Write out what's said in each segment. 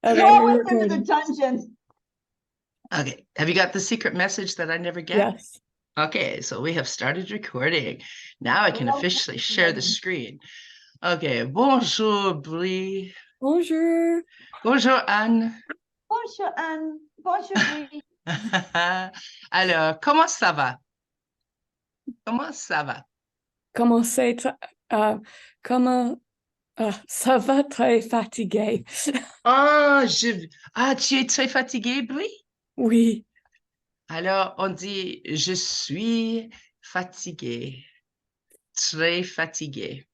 Okay, Go we're with him to the recording. dungeon. Okay, have you got the secret message that I never get? Yes. Okay, so we have started recording. Now I can officially share the screen. Okay, bonjour Brie. Bonjour. Bonjour Anne. Bonjour, Anne. Bonjour, Brie. Alors, comment ça va? Comment ça va? Comment c'est? Comment ça va très fatigué. Ah, tu es très fatiguée, Brie? Oui. Alors, on dit je suis fatiguée. Très fatiguée.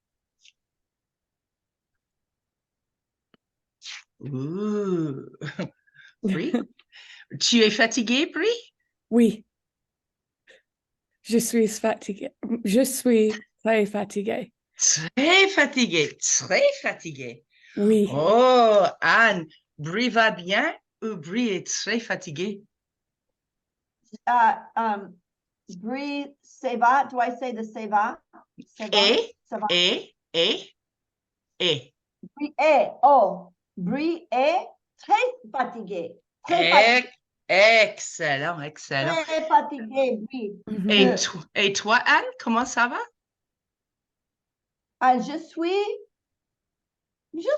Ouh. Brie? Tu es fatiguée, Brie? Oui. Je suis fatigué. Je suis très fatigué. Très fatiguée, très fatiguée. Oui. Oh, Anne, Brie va bien ou Brie est très fatiguée? Brie, ça va? Do I say the ça va? Ça va? Ça va? Et. Brie est, Brie est très fatiguée. Très fatiguée. Excellent, excellent. Très fatiguée, Brie. Et toi, Anne, comment ça va? Je suis bien.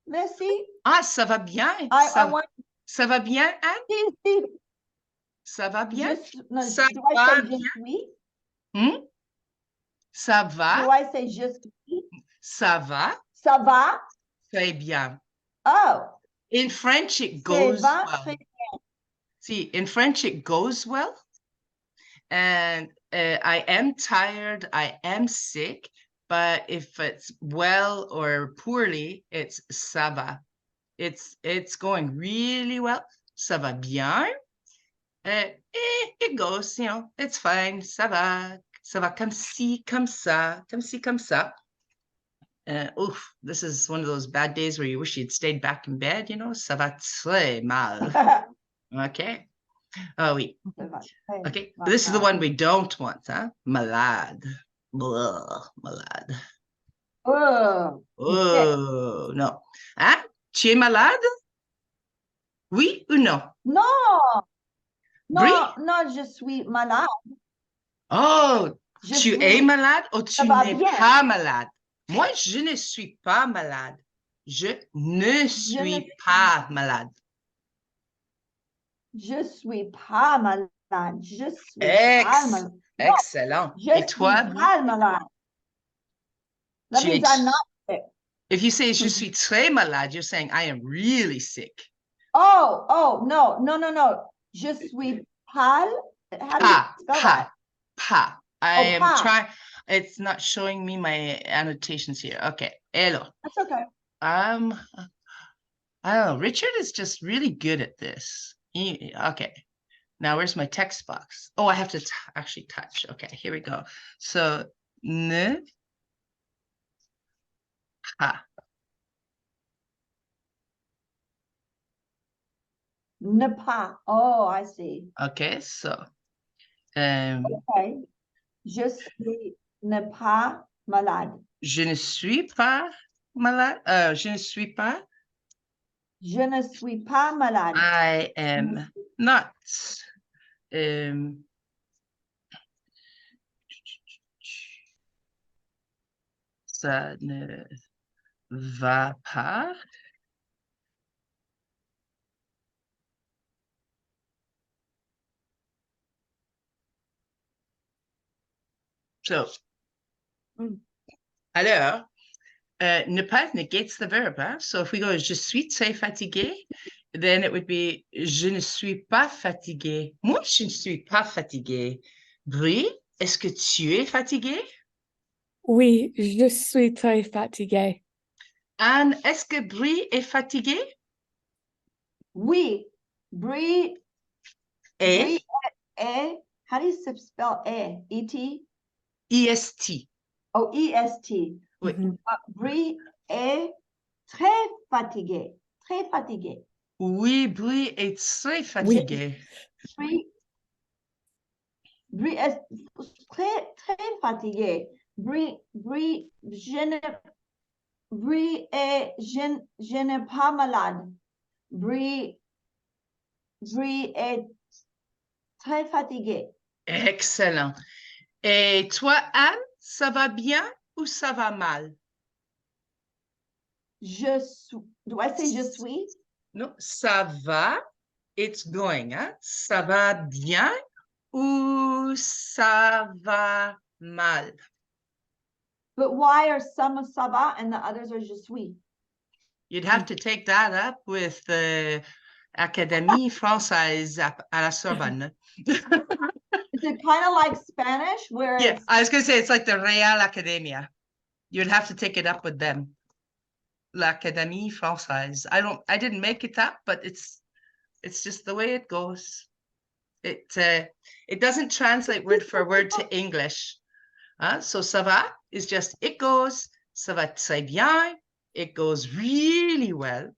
Merci. Ah, ça va bien. Ça va bien, Anne? Ça va bien? Ça Do I va say bien? je suis? Ça va? Do I say je suis? Ça va? Ça va? Très bien. Oh. In French, it goes Ça va well. très bien. See, in French, it goes well. And I am tired, I am sick, but if it's well or poorly, it's ça va. It's going really well. Ça va bien. It goes, it's fine. Ça va. Ça va comme ci, comme ça, comme ci, comme ça. Oof, this is one of those bad days where you wish you'd stayed back in bed, Ça va très mal. Okay. Oh, oui. Okay. This is the one we don't want, huh? Malade. Blah, malade. Oh. Oh, no. Hein? Tu es malade? Oui ou non? Non. Brie? Non, je suis malade. Oh, tu es malade ou tu n'es pas malade? Moi, je ne suis pas malade. Je ne suis pas malade. Je suis pas malade. Je suis pas malade. Excellent. Et toi, pas malade. That means I'm not sick. If you say je suis très malade, you're saying I am really sick. Oh, no. Je suis pas. How do you spell that? Pa. I am trying. It's not showing me my annotations here. Okay. Hello. That's okay. I don't know. Richard is just really good at this. Okay. Now, where's my text box? Oh, I have to actually touch. Okay, here we go. So, ne pas. Ne pas. Oh, I see. Okay, so. Okay. Je suis ne pas malade. Je ne suis pas malade. Je ne suis pas. Je ne suis pas malade. I am not. Ça ne va pas. So, alors, ne pas negates the verb. Huh? So if we go, je suis très fatigué, then it would be, je ne suis pas fatigué. Moi, je ne suis pas fatigué. Brie, est-ce que tu es fatigué? Oui, je suis très fatigué. Anne, est-ce que Brie est fatiguée? Oui. Brie. Et? How do you spell E? E-T? E-S-T. Oh, E-S-T. Oui. Brie est très fatiguée. Très fatiguée. Oui, Brie est très fatiguée. Oui. Brie est très fatiguée. Brie est, je n'ai pas malade. Brie est très fatigué. Excellent. Et toi, Anne, ça va bien ou ça va mal? Je suis. Do I say je suis? Non, ça va, it's going, hein? Ça va bien ou ça va mal? But why are some of ça va and the others are je suis? You'd have to take that up with the Académie Française à la Sorbonne. Is it kind of like Spanish where Yeah, it's I was going to say it's like the Real Academia. You'd have to take it up with them. L'Académie Française. I didn't make it up, but it's just the way it goes. It doesn't translate word for word to English. So ça va is just it goes. Ça va très bien. It goes really well.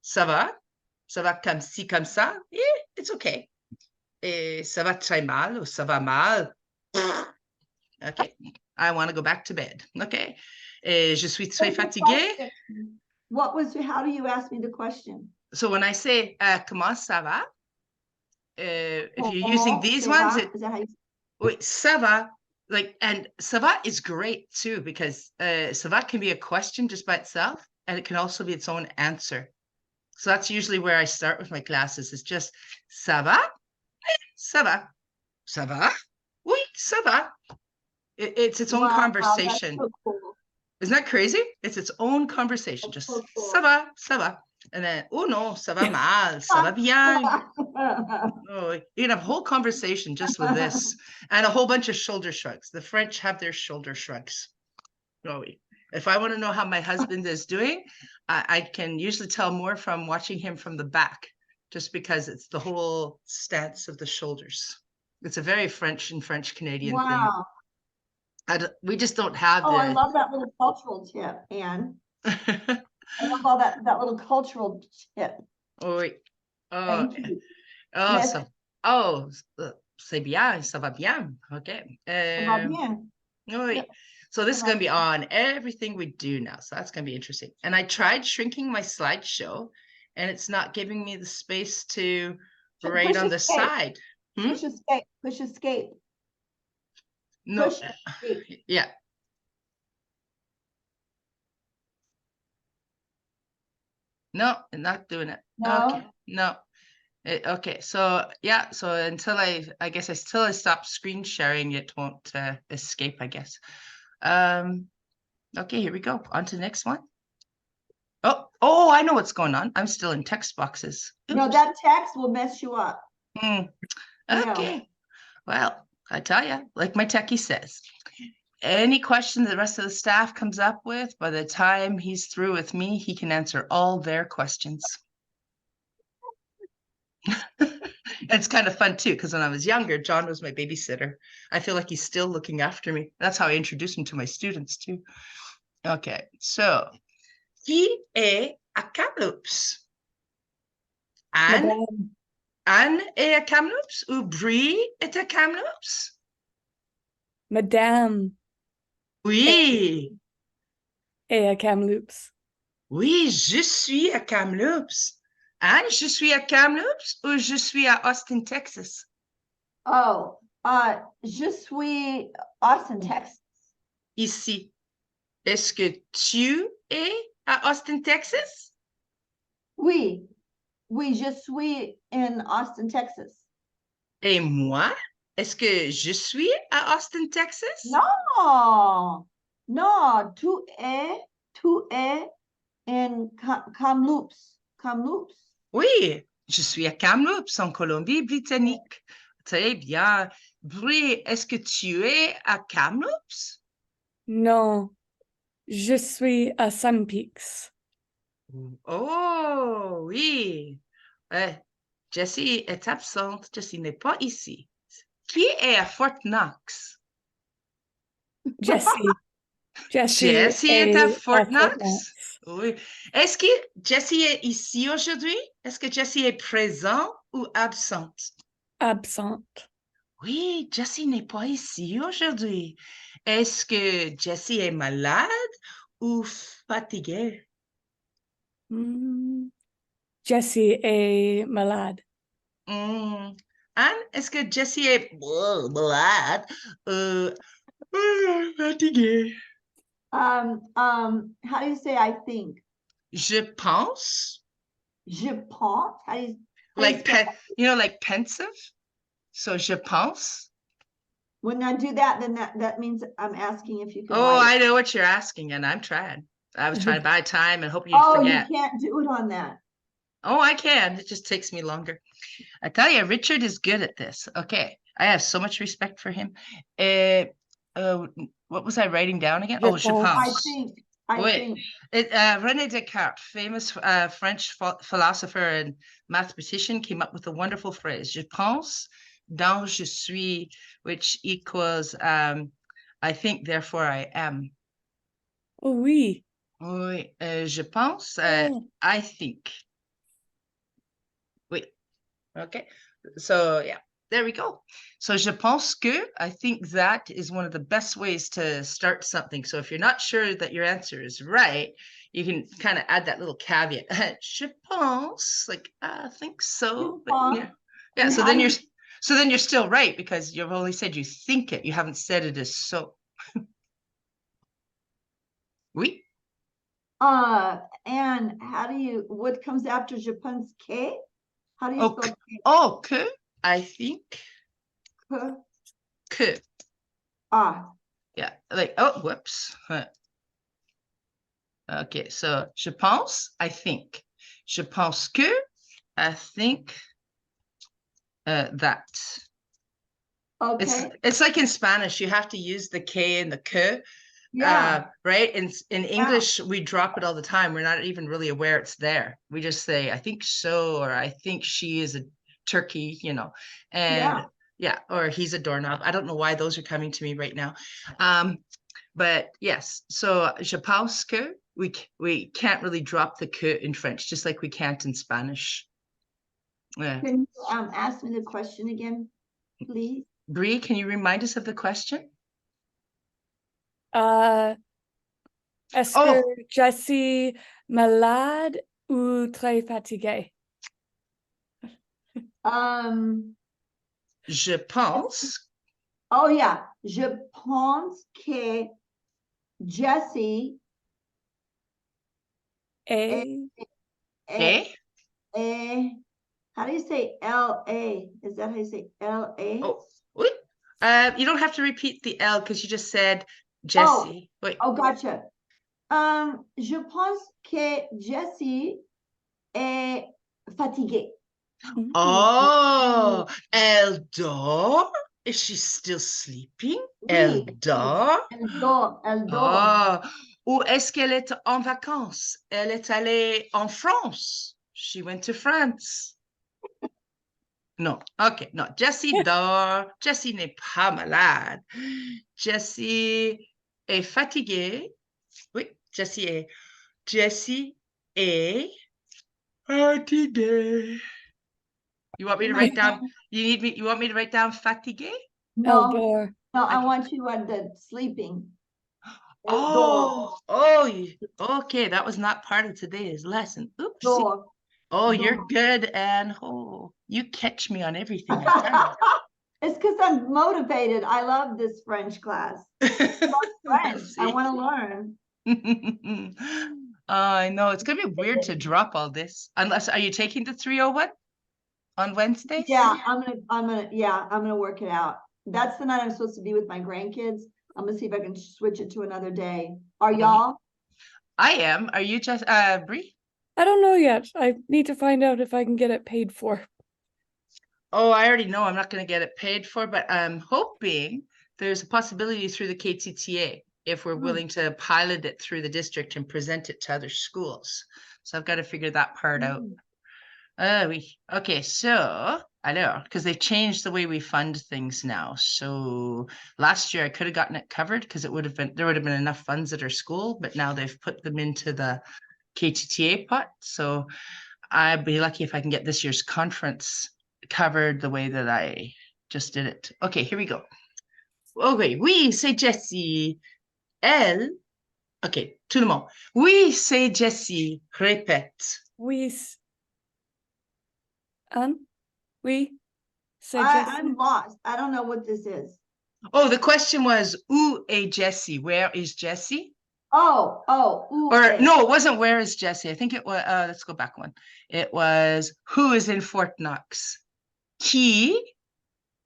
Ça va comme ci, comme ça. Yeah, it's okay. Et ça va très mal ou ça va mal. Okay, I want to go back to bed. Okay. Et je suis très fatiguée. how do you ask me the question? So when I say comment ça va, if you're using these ones, Is that how you wait, ça va, like, and ça va is great too, because ça va can be a question just by itself, and it can also be its own answer. So that's usually where I start with my classes. It's just ça va, ça va, ça va, oui, ça va. It's its own conversation. That's so cool. Isn't that crazy? It's its own conversation. Just so cool. ça va, ça va. And then, oh no, ça va mal, ça va bien. Oh, you can have a whole conversation just with this and a whole bunch of shoulder shrugs. The French have their shoulder shrugs. Oh, if I want to know how my husband is doing, I can usually tell more from watching him from the back, just because it's the whole stance of the shoulders. It's a very French and French Canadian Wow. thing. We just don't have Oh, the. I love that little cultural tip, Anne. I love all that little cultural tip. Oh, wait. Oh, Thank you. oh, Yes. c'est bien, ça va bien. Okay. Ça va bien. Oh, wait. Yep. So this is going to be on everything we do now. So that's going to be interesting. And I tried shrinking my slideshow, and it's not giving me the space to write on the side. Push escape. Push escape. No. Push escape. Yeah. No, I'm not doing it. No. Okay. No. Okay. So yeah. So until I guess until I stop screen sharing, it won't escape, I guess. Okay, here we go. On to the next one. Oh, I know what's going on. I'm still in text boxes. Oops. No, that text will mess you up. Okay. Well, I tell you, like my techie says, any question the rest of the staff comes up with, by the time he's through with me, he can answer all their questions. It's kind of fun too, because when I was younger, John was my babysitter. I feel like he's still looking after me. That's how I introduce him to my students too. Okay, so qui est à Kamloops? Anne est à Kamloops ou Brie est à Kamloops? Madame Oui. est à Kamloops. Oui, je suis à Kamloops. Anne, je suis à Kamloops ou je suis à Austin, Texas? Oh, je suis Austin, Texas. Ici. Est-ce que tu es à Austin, Texas? Oui. Oui, je suis in Austin, Texas. Et moi? Est-ce que je suis à Austin, Texas? No. No, tu es in Kamloops. Kamloops. Oui, je suis à Kamloops, en Colombie-Britannique. Très bien. Brie, est-ce que tu es à Kamloops? Non, je suis à Sun Peaks. Oh, oui. Jessie est absente. Jessie n'est pas ici. Qui est à Fort Knox? Jessie. Jessie est à Fort Knox? Knox. Oui. Est-ce que Jessie est ici aujourd'hui? Est-ce que Jessie est présente ou absente? Absente. Oui, Jessie n'est pas ici aujourd'hui. Est-ce que Jessie est malade ou fatiguée? Jessie est malade. Anne, est-ce que Jessie est malade? Fatiguée. How do you say I think? Je pense. Je pense? How do you Like spell like pensive. So je pense. when I do that, then that means I'm asking if you can Oh, write I it. know what you're asking, and I'm trying. I was trying to buy time and hoping you'd Oh, forget. you can't do it on that. Oh, I can. It just takes me longer. I tell you, Richard is good at this. Okay. I have so much respect for him. What was I writing down again? Je Oh, je pense. I pense. think. I Wait. think. René Descartes, famous French philosopher and mathematician, came up with a wonderful phrase. Je pense, donc je suis, which equals I think, therefore I am. Oh, oui. Oui, je pense, Oh. I think. Oui. Okay. So yeah, there we go. So je pense que, I think that is one of the best ways to start something. So if you're not sure that your answer is right, you can kind of add that little caveat. Je pense, like I think so, but yeah. Yeah, And so how then do you're still right because you've only said you think it. You haven't said it as so. Oui. And what comes after je pense que? How do you Oh, spell que, I think. que? Que. Ah, Yeah, like, oh, whoops. Okay, so je pense, I think. Je pense que, I think that. okay. It's like in Spanish, you have to use the K and the que, Yeah. right? In English, we drop it all the time. We're not even really aware it's there. We just say, I think so, or I think she is a turkey, and yeah, or he's a doorknob. I don't know why those are coming to me right now. But yes, so je pense que, we can't really drop the que in French, just like we can't in Spanish. Can you ask me the question again, please? Bree, can you remind us of the question? Est-ce Oh. que Jessie malade ou très fatiguée? Je pense. Oh yeah, je pense que Jessie Et how do you say L-A? Is that how you say L-A? Oh, wait. You don't have to repeat the L because you just said Jessie. Wait. Oh, gotcha. Je pense que Jessie est fatiguée. Oh, elle dort? Is she still sleeping? Elle Oui, dort? elle dort, elle dort. Oh, ou est-ce qu'elle est en vacances? Elle est allée en France. She went to France. Non, ok, non. Jessie dort. Jessie n'est pas malade. Jessie est fatiguée. Oui, Jessie est fatiguée. You want me to write down? You want me to write down fatiguée? No, Eldor. no, I want you at the sleeping. Elle dort, Oh, okay. That was not part of today's lesson. Oops. dort. Oh, you're good, Anne. Oh, you catch me on everything. I tell It's because I'm motivated. I love this French class. you. French. I want to learn. I know it's gonna be weird to drop all this. Unless, are you taking the 301 on Wednesdays? Yeah, I'm gonna work it out. That's the night I'm supposed to be with my grandkids. I'm gonna see if I can switch it to another day. Are y'all? I am. Are you just Bree? I don't know yet. I need to find out if I can get it paid for. Oh, I already know I'm not going to get it paid for, but I'm hoping there's a possibility through the KTTA if we're willing to pilot it through the district and present it to other schools. So I've got to figure that part out. Okay, so alors, because they've changed the way we fund things now. So last year I could have gotten it covered because there would have been enough funds at our school, but now they've put them into the KTTA pot. So I'd be lucky if I can get this year's conference covered the way that I just did it. Okay, here we go. Okay, oui, c'est Jessie. Elle. Okay, tout le monde. Oui, c'est Jessie. Répète. Oui, Anne? Oui. C'est Jessie. I'm lost. I don't know what this is. Oh, the question was, où est Jessie? Where is Jessie? Ooh, Or no, it wasn't where is Jessie. I think it was, let's go back one. It was who is in Fort Knox? Qui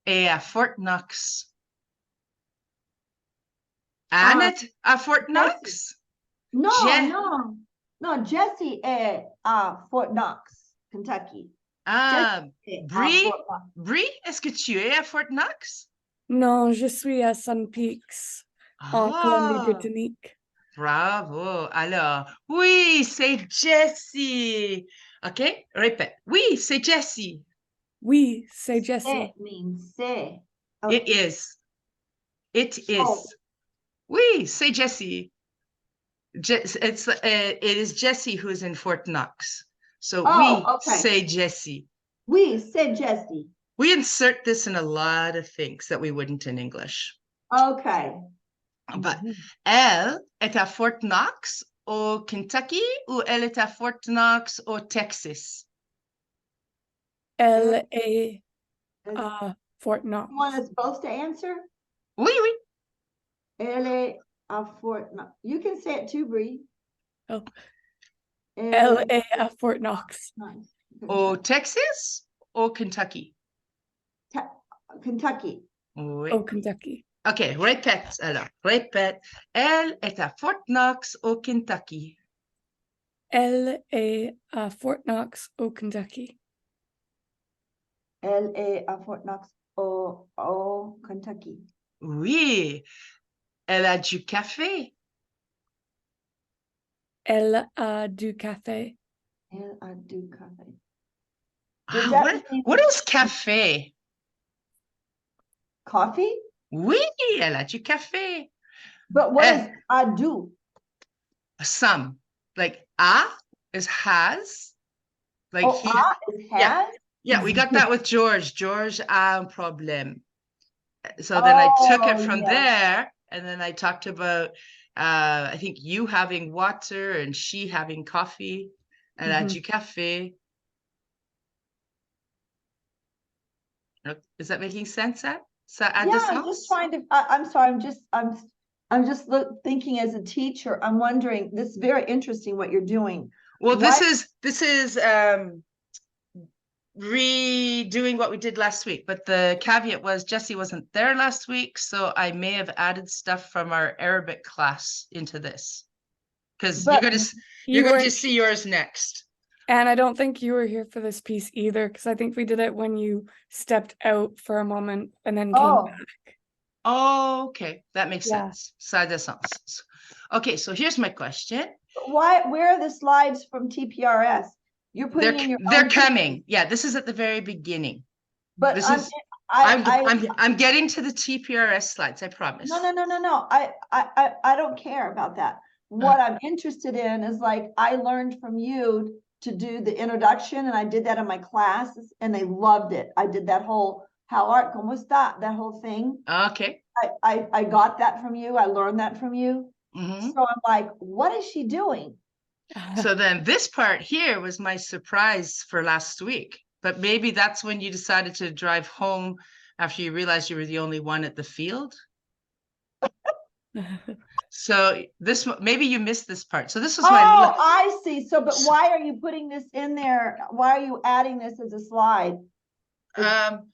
est à Fort Knox? Annette à Fort Knox? No, Je- no, Jessie est à Fort Knox, Kentucky. Ah, Jessie est à Brie? Fort Knox. Brie, est-ce que tu es à Fort Knox? Non, je suis à Sun Peaks, en Ah, Colombie-Britannique. bravo. Alors, oui, c'est Jessie. OK, répète. Oui, c'est Jessie. Oui, c'est Jessie. It means say. It is. It is. Oh. Oui, c'est Jessie. It is Jessie who is in Fort Knox. So oui, Okay. c'est Jessie. Oui, c'est Jessie. We insert this in a lot of things that we wouldn't in English. Okay. But elle est à Fort Knox au Kentucky ou elle est à Fort Knox au Texas? Elle est à Fort Knox. You want us both to answer? Oui, oui. Elle est à Fort Knox. You can say it too, Bree. Oh. Elle Elle est à Fort Knox. Knox. Au Texas ou Kentucky? Kentucky. Oui. Oh, Kentucky. OK, répète alors. Répète. Elle est à Fort Knox au Kentucky. Elle est à Fort Knox, au Kentucky. Elle est à Fort Knox au Kentucky. Oui. Elle a du café. Elle a du café. Elle a du café. Ah, that mean- what is café? Coffee? Oui, elle a du café. But what is I do? Some. Like a is has. Like Oh, he. is has? Yeah. Yeah, we got that with George. George a un problème. So then I took it from there, and then I talked about I think you having water and she having coffee. Elle a du café. Is that making sense, Anne? Ça a du Yeah, sens? I'm just trying to. I'm sorry. I'm just thinking as a teacher. I'm wondering. This is very interesting what you're doing. Well, this is redoing what we did last week, but the caveat was Jessie wasn't there last week, so I may have added stuff from our Arabic class into this because you're going to see yours next. And I don't think you were here for this piece either, because I think we did it when you stepped out for a moment and then came back. Oh, okay, that makes Yeah. sense. Ça a du sens. Okay, so here's my question. Where are the slides from TPRS? You're putting in your They're own coming. Yeah, this is at the very beginning. But This is I'm I'm getting to the TPRS slides, I promise. No. I don't care about that. What I'm interested in is like I learned from you to do the introduction, and I did that in my classes, and they loved it. I did that whole how art, como está, that whole thing. Okay. I got that from you. I learned that from you. Mhm. So I'm like, what is she doing? So then this part here was my surprise for last week, but maybe that's when you decided to drive home after you realized you were the only one at the field. So this, maybe you missed this part. So this was my. I see. So, but why are you putting this in there? Why are you adding this as a slide?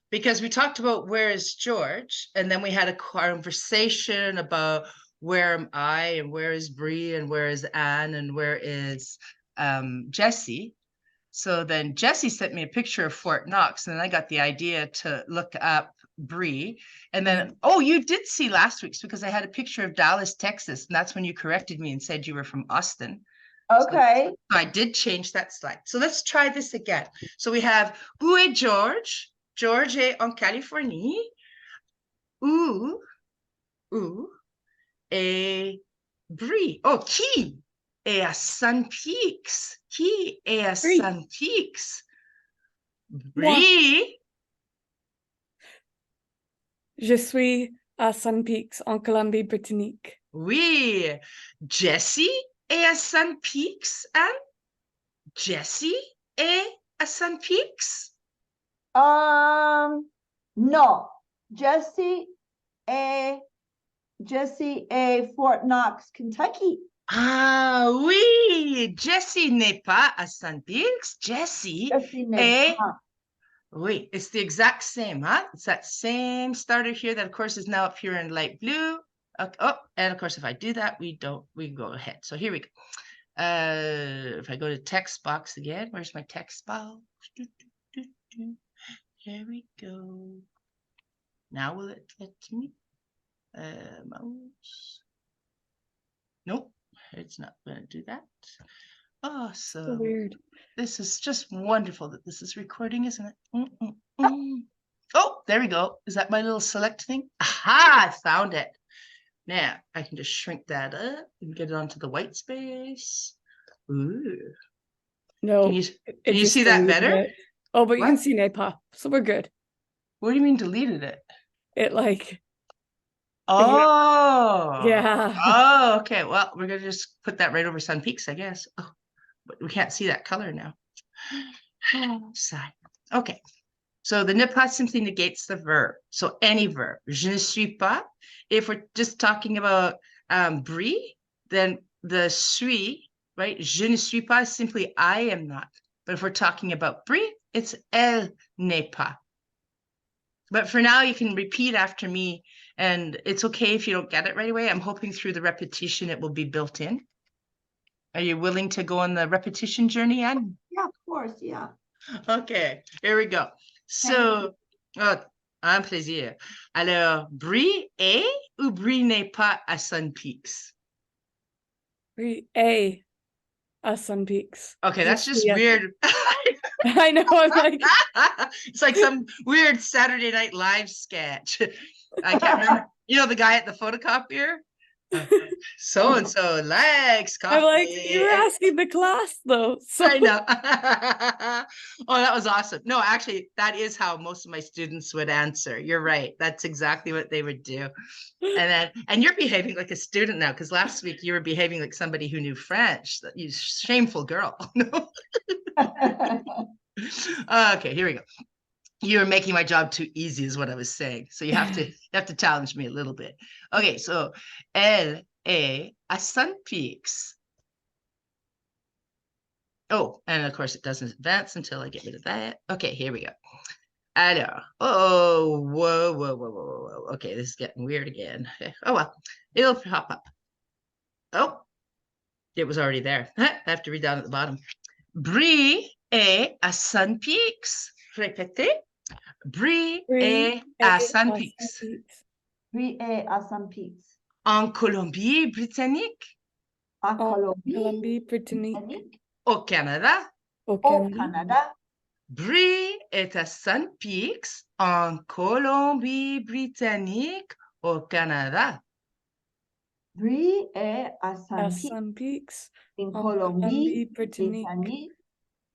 Because we talked about where is George, and then we had a conversation about where am I and where is Bree and where is Anne and where is Jessie. So then Jessie sent me a picture of Fort Knox, and then I got the idea to look up Bree. And then, oh, you did see last week's because I had a picture of Dallas, Texas, and that's when you corrected me and said you were from Austin. Okay. So I did change that slide. So let's try this again. So we have où est George? George est en Californie. Où est Bree? Oh, qui est à Sun Peaks? Qui est à Bree. Sun Peaks? Bree. Je suis à Sun Peaks, en Colombie-Britannique. Oui. Jessie est à Sun Peaks, Anne? Jessie est à Sun Peaks? No. Jesse A. Fort Knox, Kentucky. Ah oui, Jessie n'est pas à Sun Peaks. Jessie Jesse n'est est, pas. oui, it's the exact same, huh? It's that same starter here that of course is now up here in light blue. Oh, and of course, if I do that, we go ahead. So here we go. If I go to text box again, where's my text box? Here we go. Now will it let me? Mouse. Nope, it's not going to do that. So Awesome. weird. This is just wonderful that this is recording, isn't it? Oh, there we go. Is that my little select thing? Aha, I found it. Now I can just shrink that up and get it onto the white space. Ooh. No, Can it you just see that deleted better? it. Oh, but you can What? see NAPA, so we're good. What do you mean deleted it? It like, Oh. yeah. Oh, okay. Well, we're gonna just put that right over Sun Peaks, I guess. Oh, but we can't see that color now. Sigh. Okay. So the ne pas simply negates the verb. So any verb. Je ne suis pas. If we're just talking about brie, then the suis, right? Je ne suis pas is simply I am not. But if we're talking about brie, it's elle n'est pas. But for now, you can repeat after me, and it's okay if you don't get it right away. I'm hoping through the repetition, it will be built in. Are you willing to go on the repetition journey, Anne? Yeah, of course, yeah. Okay, here we go. So, un plaisir. Alors, brie est ou brie n'est pas à Sun Peaks? A Sun Peaks. Okay, that's just Yes. weird. I know, I'm like, It's like some weird Saturday Night Live sketch. I can't remember. You know the guy at the photocopier? So and so likes coffee. I'm like, you were asking the class though. So I know. Oh, that was awesome. No, actually, that is how most of my students would answer. You're right. That's exactly what they would do. And you're behaving like a student now, because last week you were behaving like somebody who knew French. You shameful girl. Okay, here we go. You're making my job too easy, is what I was saying. So you have to challenge me a little bit. Okay, so elle est à Sun Peaks. Oh, and of course it doesn't advance until I get rid of that. Okay, here we go. Alors, whoa. Okay, this is getting weird again. Oh, well, it'll pop up. Oh, it was already there. I have to read down at the bottom. Brie est à Sun Peaks. Répétez. Brie est à Sun Peaks. Brie est à Sun Peaks. En Colombie-Britannique. À Colombie-Britannique. Au Canada. Au Canada. Brie est à Sun Peaks en Colombie-Britannique au Canada. Brie est à Sun Peaks. En Colombie-Britannique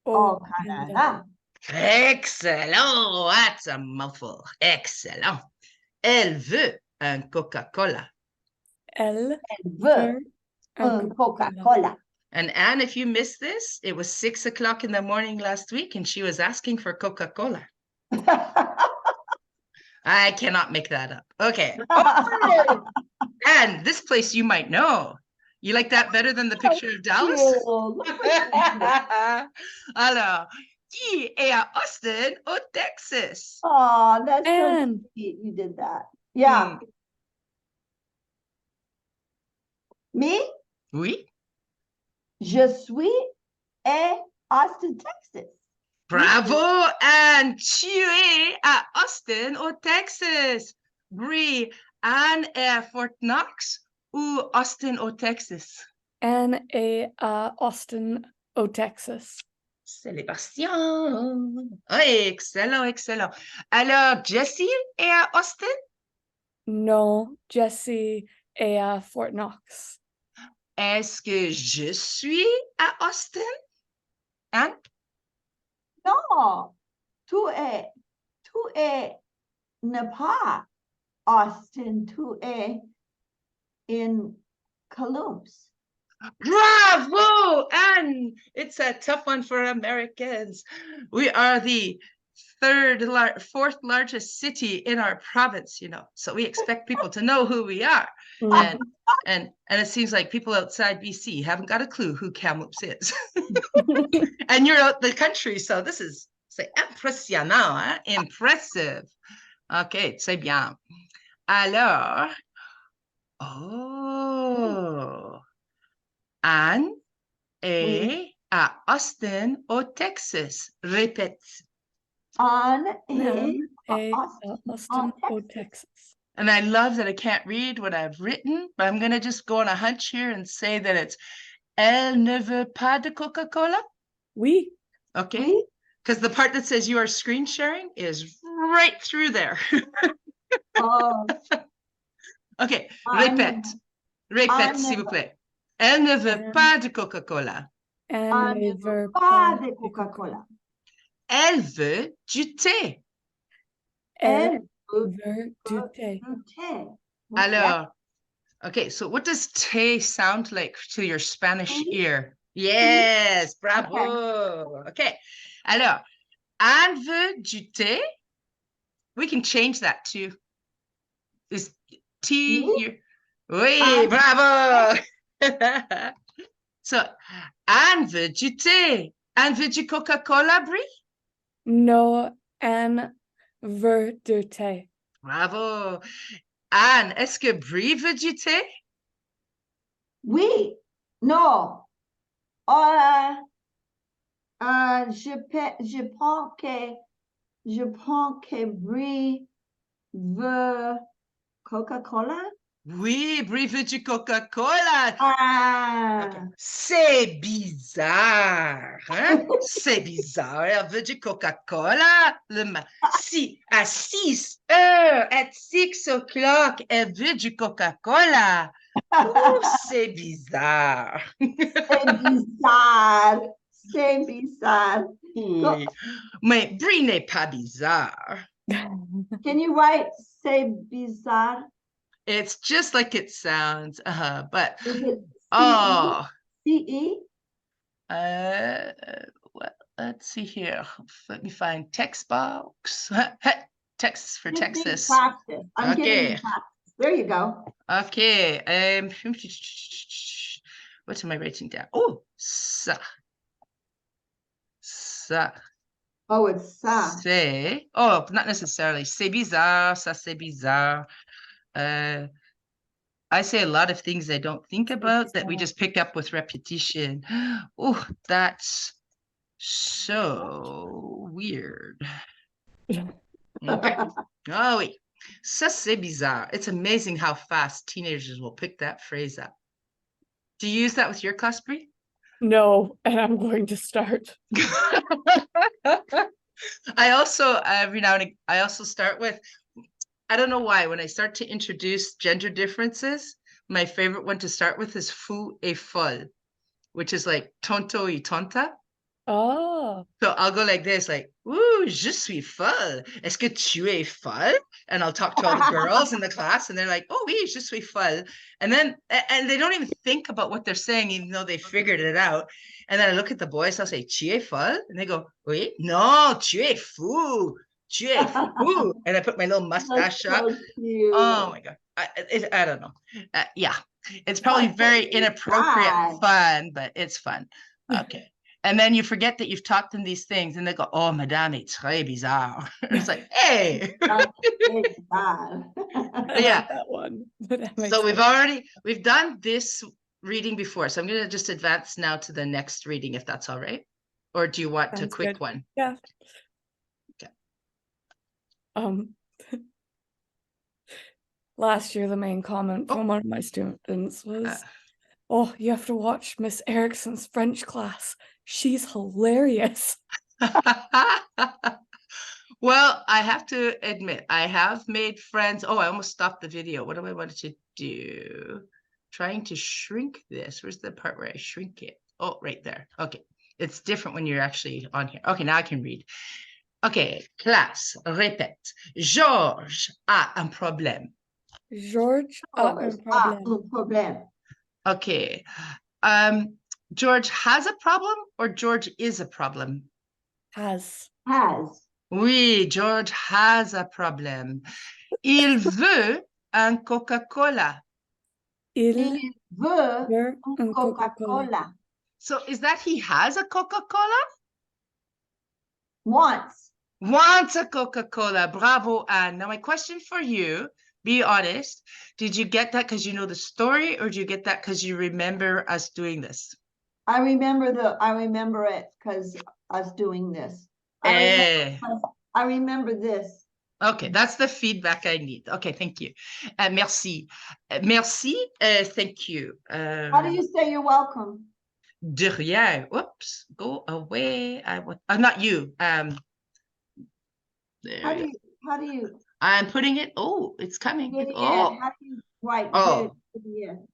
au Canada. Excellent! That's a mouthful. Excellent. Elle veut un Coca-Cola. Elle veut un Coca-Cola. And Anne, if you missed this, it was 6 o'clock in the morning last week and she was asking for Coca-Cola. I cannot make that up. Okay. Oh, and this place you might know. You like that better than the picture of Dallas? Alors, qui est à Austin, au Texas? Oh, that's so sweet. You did that. Yeah. Me? Oui. Je suis à Austin, Texas. Bravo! And tu es à Austin, au Texas. Brie, Anne est à Fort Knox ou Austin, au Texas? Anne est à Austin, au Texas. Célébration. Oh, excellent, excellent. Alors, Jessie est à Austin? Non, Jessie est à Fort Knox. Est-ce que je suis à Austin? Anne? Non, tu es ne pas Austin, tu es in Columbus. Bravo! And it's a tough one for Americans. We are the fourth largest city in our province, you know. So we expect people to know who we are. Mhm. And it seems like people outside BC haven't got a clue who Kamloops is. And you're out the country, so c'est impressionnant, hein? Impressive. OK, c'est bien. Alors, oh, Anne est à Austin, au Texas. Répète. On Nam a Austin, Texas. And I love that I can't read what I've written, but I'm going to just go on a hunch here and say that it's Elle ne veut pas de Coca-Cola. Oui. Okay. Because the part that says you are screen sharing is right through there. Oh, OK. Répète. Répète, s'il vous plaît. Elle ne veut pas de Coca-Cola. Elle ne veut pas de Coca-Cola. Elle veut du thé. Elle veut du thé. Alors, okay, so what does thé sound like to your Spanish ear? Yes, bravo. Okay. Alors, Anne veut du thé. We can change that to is tea here. Oui, bravo. So, Anne veut du thé. Anne veut du Coca-Cola, Brie? No, Anne veut du thé. Bravo. Anne, est-ce que Brie veut du thé? Oui. Non. Je pense que Brie veut Coca-Cola. Oui, Brie veut du Coca-Cola. Ah. C'est bizarre, hein? C'est bizarre. Elle veut du Coca-Cola. À 6 heures, at 6 o'clock, elle veut du Coca-Cola. C'est bizarre. C'est bizarre. C'est bizarre. Oui. Mais Brie n'est pas bizarre. Can you write c'est bizarre? It's just like it sounds, but Is it oh. C-E? Well, let's see here. Let me find text box. Text for Texas. Practice. I'm Okay. getting practice. There you go. Okay. What am I writing down? Oh, ça. Ça. Oh, it's ça. C'est. Oh, not necessarily. C'est bizarre. Ça, c'est bizarre. I say a lot of things I don't think about that we just pick up with repetition. Oh, that's so weird. Okay. Oh, wait. Ça, c'est bizarre. It's amazing how fast teenagers will pick that phrase up. Do you use that with your class, Brie? No, and I'm going to start. I also, every now and again, I also start with, I don't know why, when I start to introduce gender differences, my favorite one to start with is fou et folle, which is like tonto y tonta. Oh. So I'll go like this, like, ooh, je suis folle. Est-ce que tu es folle? And I'll talk to all the girls in the class and they're like, oh, oui, je suis folle. And then, and they don't even think about what they're saying, even though they figured it out. And then I look at the boys, I'll say, tu es folle? And they go, oui, non, tu es fou. Tu es fou. And I put my little mustache up. Oh my God. I don't know. Yeah, it's probably very inappropriate fun, but it's fun. Okay. And then you forget that you've taught them these things and they go, oh, madame, it's très bizarre. It's like, hey. Yeah. That one. So we've done this reading before. So I'm going to just advance now to the next reading, if that's all right. Or do you want a quick one? Yeah. Okay. Last year, the main comment from one of my students was, oh, you have to watch Miss Erickson's French class. She's hilarious. Well, I have to admit, I have made friends. Oh, I almost stopped the video. What do I want to do? Trying to shrink this. Where's the part where I shrink it? Oh, right there. Okay. It's different when you're actually on here. Okay, now I can read. Okay, classe, répète. Georges a un problème. Georges a un problème. Okay. George has a problem or George is a problem? Has. Oui, George has a problem. Il veut un Coca-Cola. Il Il veut veut un un Coca-Cola. Coca-Cola. So is that he has a Coca-Cola? Wants. Wants a Coca-Cola. Bravo, Anne. Now, my question for you, be honest. Did you get that because you know the story, or do you get that because you remember us doing this? I remember it because us doing this. Eh. I remember this. Okay, that's the feedback I need. Okay, thank you. Merci. Merci, thank you. How do you say you're welcome? De rien. Oops, go away. Not you. There How we do go. you I'm putting it. Oh, it's coming. get it? Oh, How do you write oh, get it in?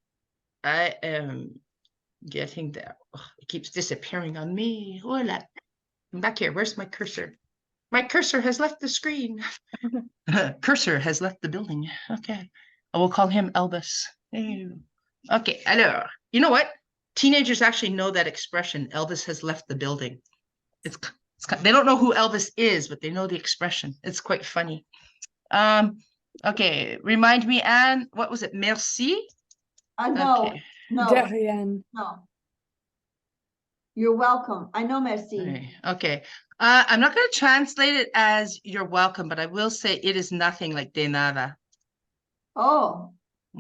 I am getting there. Oh, it keeps disappearing on me. Hola. I'm back here. Where's my cursor? My cursor has left the screen. Cursor has left the building. Okay. I will call him Elvis. Ew. Okay, alors, you know what? Teenagers actually know that expression, Elvis has left the building. They don't know who Elvis is, but they know the expression. It's quite funny. Okay, remind me, Anne, what was it? Merci? No, Okay. De rien. no. You're welcome. I know, merci. Okay. I'm not going to translate it as you're welcome, but I will say it is nothing like de nada. Oh.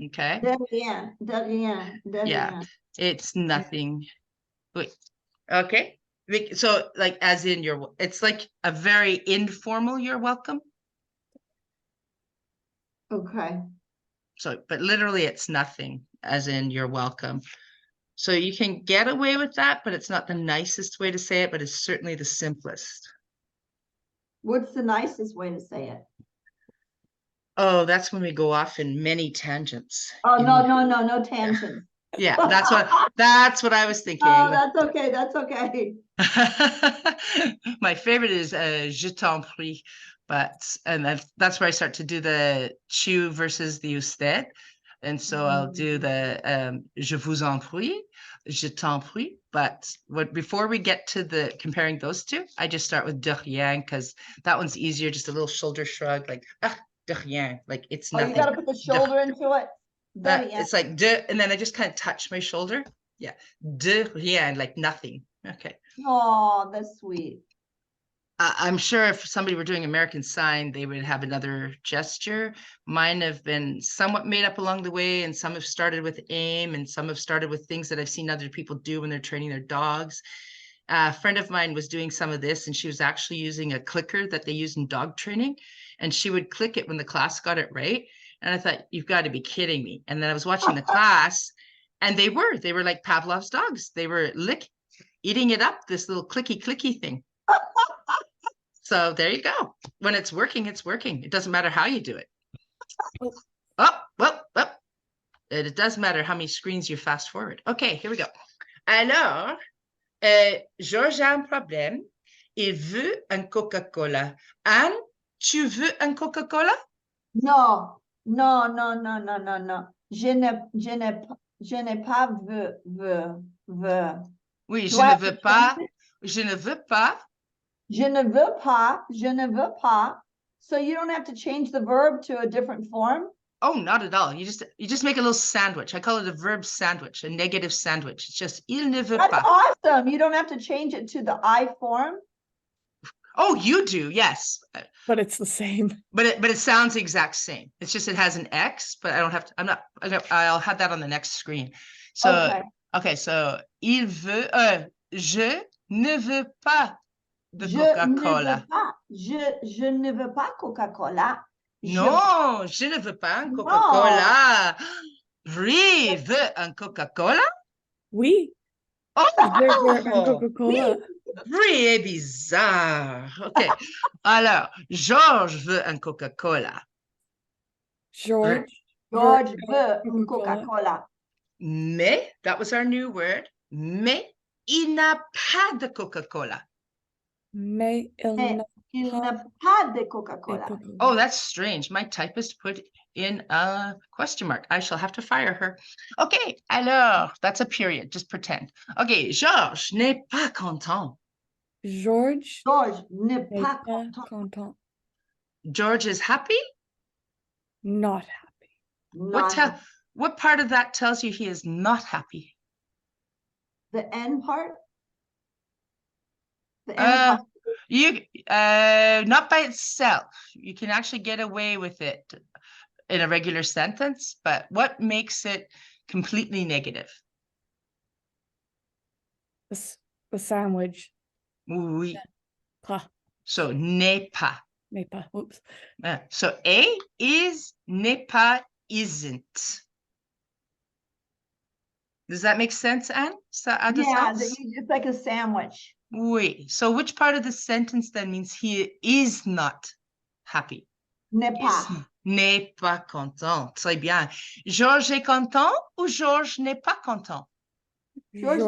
Okay. De rien, de rien, de Yeah, rien. it's nothing. Wait. Okay. So like as in it's like a very informal you're welcome. Okay. So, but literally it's nothing as in you're welcome. So you can get away with that, but it's not the nicest way to say it, but it's certainly the simplest. What's the nicest way to say it? Oh, that's when we go off in many tangents. Oh, no tangents. Yeah, that's what I was thinking. Oh, that's okay. That's okay. My favorite is je t'en prie, and that's where I start to do the tu versus the usted. And so I'll do the je vous en prie, je t'en prie. But before we get to the comparing those two, I just start with de rien because that one's easier, just a little shoulder shrug, like de rien, like it's nothing. You got to put the shoulder into it. It's like de, and then I just kind of touch my shoulder. Yeah, de rien, like nothing. Okay. Oh, that's sweet. I'm sure if somebody were doing American Sign, they would have another gesture. Mine have been somewhat made up along the way, and some have started with aim, and some have started with things that I've seen other people do when they're training their dogs. A friend of mine was doing some of this, and she was actually using a clicker that they use in dog training, and she would click it when the class got it right. And I thought, you've got to be kidding me. And then I was watching the class, and they were like Pavlov's dogs. They were eating it up, this little clicky thing. So there you go. When it's working, it's working. It doesn't matter how you do it. Well, it does matter how many screens you fast forward. Okay, here we go. Alors, Georges a un problème. Il veut un Coca-Cola. Anne, tu veux un Coca-Cola? No. Je n'ai pas veux. Oui, je ne veux pas. Je ne veux pas. Je ne veux pas. Je ne veux pas. So you don't have to change the verb to a different form? Oh, not at all. You just make a little sandwich. I call it a verb sandwich, a negative sandwich. It's just il ne veut pas. That's awesome. You don't have to change it to the I form. Oh, you do, yes. But it's the same. But it sounds the exact same. It's just it has an X, but I don't have to. I'll have that on the next screen. So okay, so il veut. Je ne veux pas de Coca-Cola. Je ne veux pas Coca-Cola. Non, je ne veux pas un Coca-Cola. Brie veut un Coca-Cola? Oui. Oh, Je veux un Coca-Cola. Brie est bizarre. OK. Alors, Georges veut un Coca-Cola. George veut un Coca-Cola. Mais, that was our new word. Mais, il n'a pas de Coca-Cola. Mais il n'a pas de Coca-Cola. Oh, that's strange. My typist put in a question mark. I shall have to fire her. Okay, alors, that's a period. Just pretend. Okay, Georges n'est pas content. George George n'est n'est pas pas content. content. George is happy. Not happy. Not happy. What part of that tells you he is not happy? The end part? The end part. Not by itself. You can actually get away with it in a regular sentence, but what makes it completely negative? The sandwich. Oui. Pas. So n'est pas. N'est pas. Oops. So A is, n'est pas isn't. Does that make sense, Anne? Yeah, it's like a sandwich. Oui. So which part of the sentence then means he is not happy? N'est pas. N'est pas content. Très bien. Georges est content ou Georges n'est pas content? George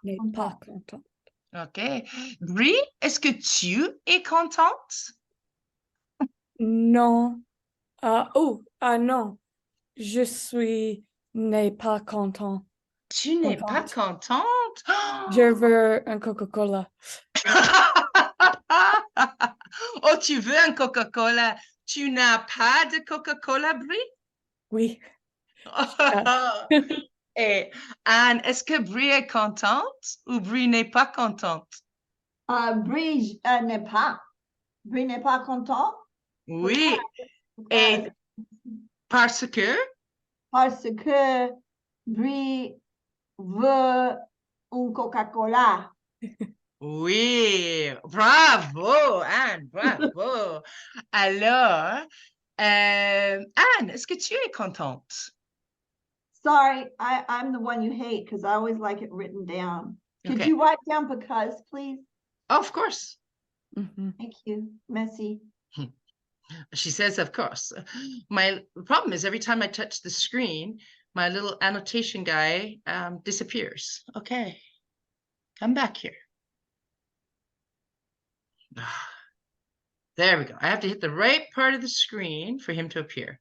n'est pas content. OK. Brie, est-ce que tu es contente? Non. Non. Je suis n'est pas content. Tu n'es pas contente? Je veux un Coca-Cola. Oh, tu veux un Coca-Cola? Tu n'as pas de Coca-Cola, Brie? Oui. Et Anne, est-ce que Brie est contente ou Brie n'est pas contente? Brie n'est pas. Brie n'est pas content? Oui. Et parce que? Parce que Brie veut un Coca-Cola. Oui, bravo, Anne, bravo. Alors, Anne, est-ce que tu es contente? Sorry, I'm the one you hate because I always like it written down. Could Okay. you write down because, please? Of course. Thank you, Messi. She says, of course. My problem is every time I touch the screen, my little annotation guy disappears. Okay, come back here. There we go. I have to hit the right part of the screen for him to appear.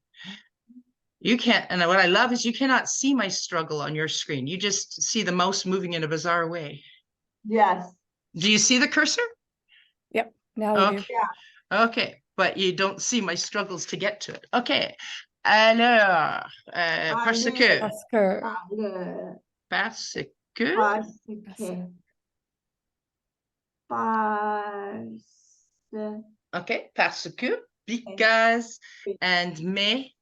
You can't, and what I love is you cannot see my struggle on your screen. You just see the mouse moving in a bizarre way. Yes. Do you see the cursor? Yep, now we do. Yeah. Okay, but you don't see my struggles to get to it. Okay. Alors, parce que. Parce que. Okay, parce que, because, and mais.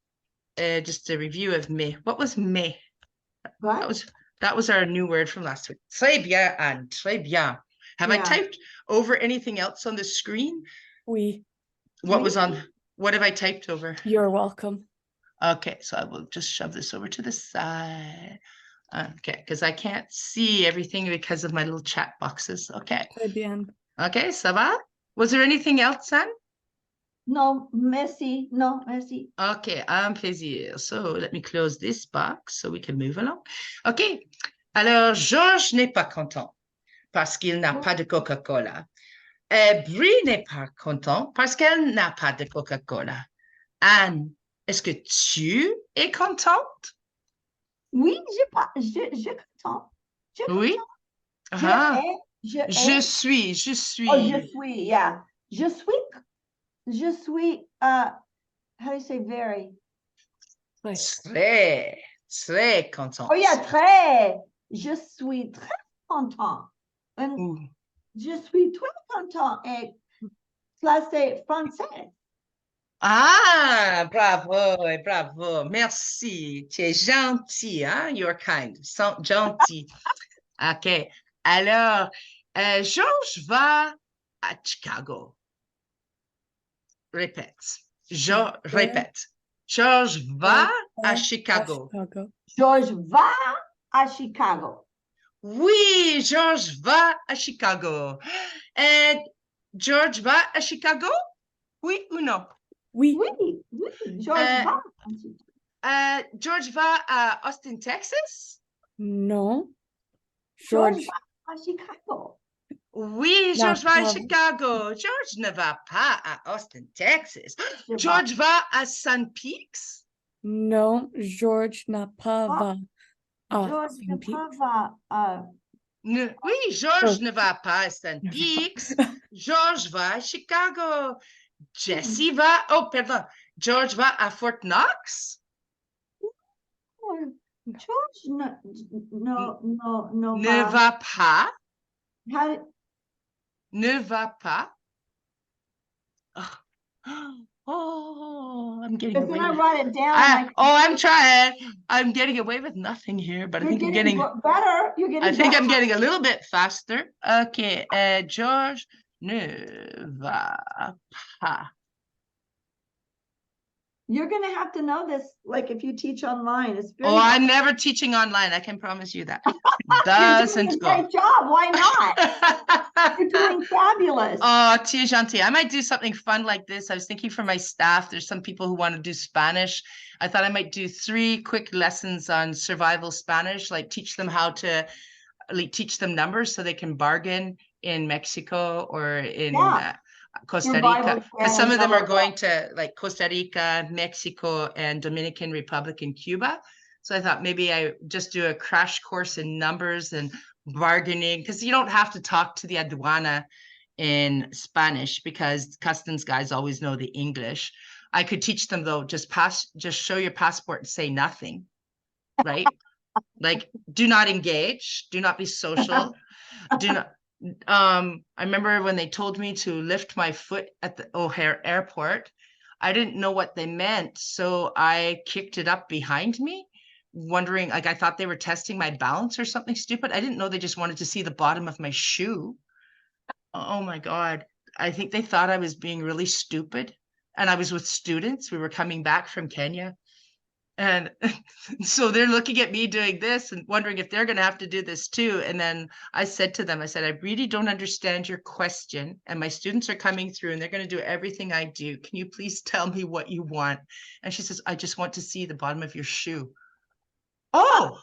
Just a review of mais. What was mais? What? That was our new word from last week. Très bien, Anne. Très bien. Have I typed over anything else on the screen? Oui. What have I typed over? You're welcome. Okay, so I will just shove this over to the side. Okay, because I can't see everything because of my little chat boxes. Okay. Très bien. Okay, ça va? Was there anything else, Anne? No, merci. No, merci. Okay, un plaisir. So let me close this box so we can move along. Okay. Alors, Georges n'est pas content parce qu'il n'a pas de Coca-Cola. Brie n'est pas content parce qu'elle n'a pas de Coca-Cola. Anne, est-ce que tu es contente? Oui, je content. Oui. Je suis. Oh, je suis, yeah. Je suis, how do you say very? Très content. Oh, yeah, très. Je suis très content. Je suis très content. Et classe français. Ah, bravo. Merci. Tu es gentil, hein? You're kind. Gentil. OK. Alors, Georges va à Chicago. Répète. Répète. Georges va à Chicago. Georges va à Chicago. Oui, Georges va à Chicago. And George va à Chicago? Oui ou non? Oui. George va. George va à Austin, Texas? Non. George va à Chicago. Oui, George va à Chicago. George ne va pas à Austin, Texas. George va à Sun Peaks? Non, George n'a pas va à George Sun Peaks. n'a pas va Oui, Georges Oh. ne va pas à Saint-X. Georges va à Chicago. Jessie va, oh, pardon. George va à Fort Knox. George, no, Ne va pas. How, Ne va pas. Oh, I'm getting because away then I with write it down. I'm trying. I'm getting away with nothing here, but I You're think I'm getting getting better. You're getting I think better. I'm getting a little bit faster. Okay, George ne va pas. You're going to have to know this, like if you teach online. It's very Oh, I'm hard. never teaching online. I can promise you that. You're doing a Doesn't go. great job. Why not? You're doing fabulous. Oh, tu es gentil. I might do something fun like this. I was thinking for my staff, there's some people who want to do Spanish. I thought I might do 3 quick lessons on survival Spanish, like teach them how to teach them numbers so they can bargain in Mexico or in Costa Rica, because some of them are going to like Costa Rica, Mexico, and Dominican Republic and Cuba. So I thought maybe I just do a crash course in numbers and bargaining, because you don't have to talk to the aduana in Spanish because customs guys always know the English. I could teach them though, just show your passport and say nothing, right? Like, do not engage, do not be social, do not. I remember when they told me to lift my foot at the O'Hare airport, I didn't know what they meant. So I kicked it up behind me, wondering, like, I thought they were testing my balance or something stupid. I didn't know they just wanted to see the bottom of my shoe. Oh my God. I think they thought I was being really stupid. And I was with students. We were coming back from Kenya. And so they're looking at me doing this and wondering if they're going to have to do this too. And then I said to them, I said, I really don't understand your question. And my students are coming through and they're going to do everything I do. Can you please tell me what you want? And she says, I just want to see the bottom of your shoe. Oh,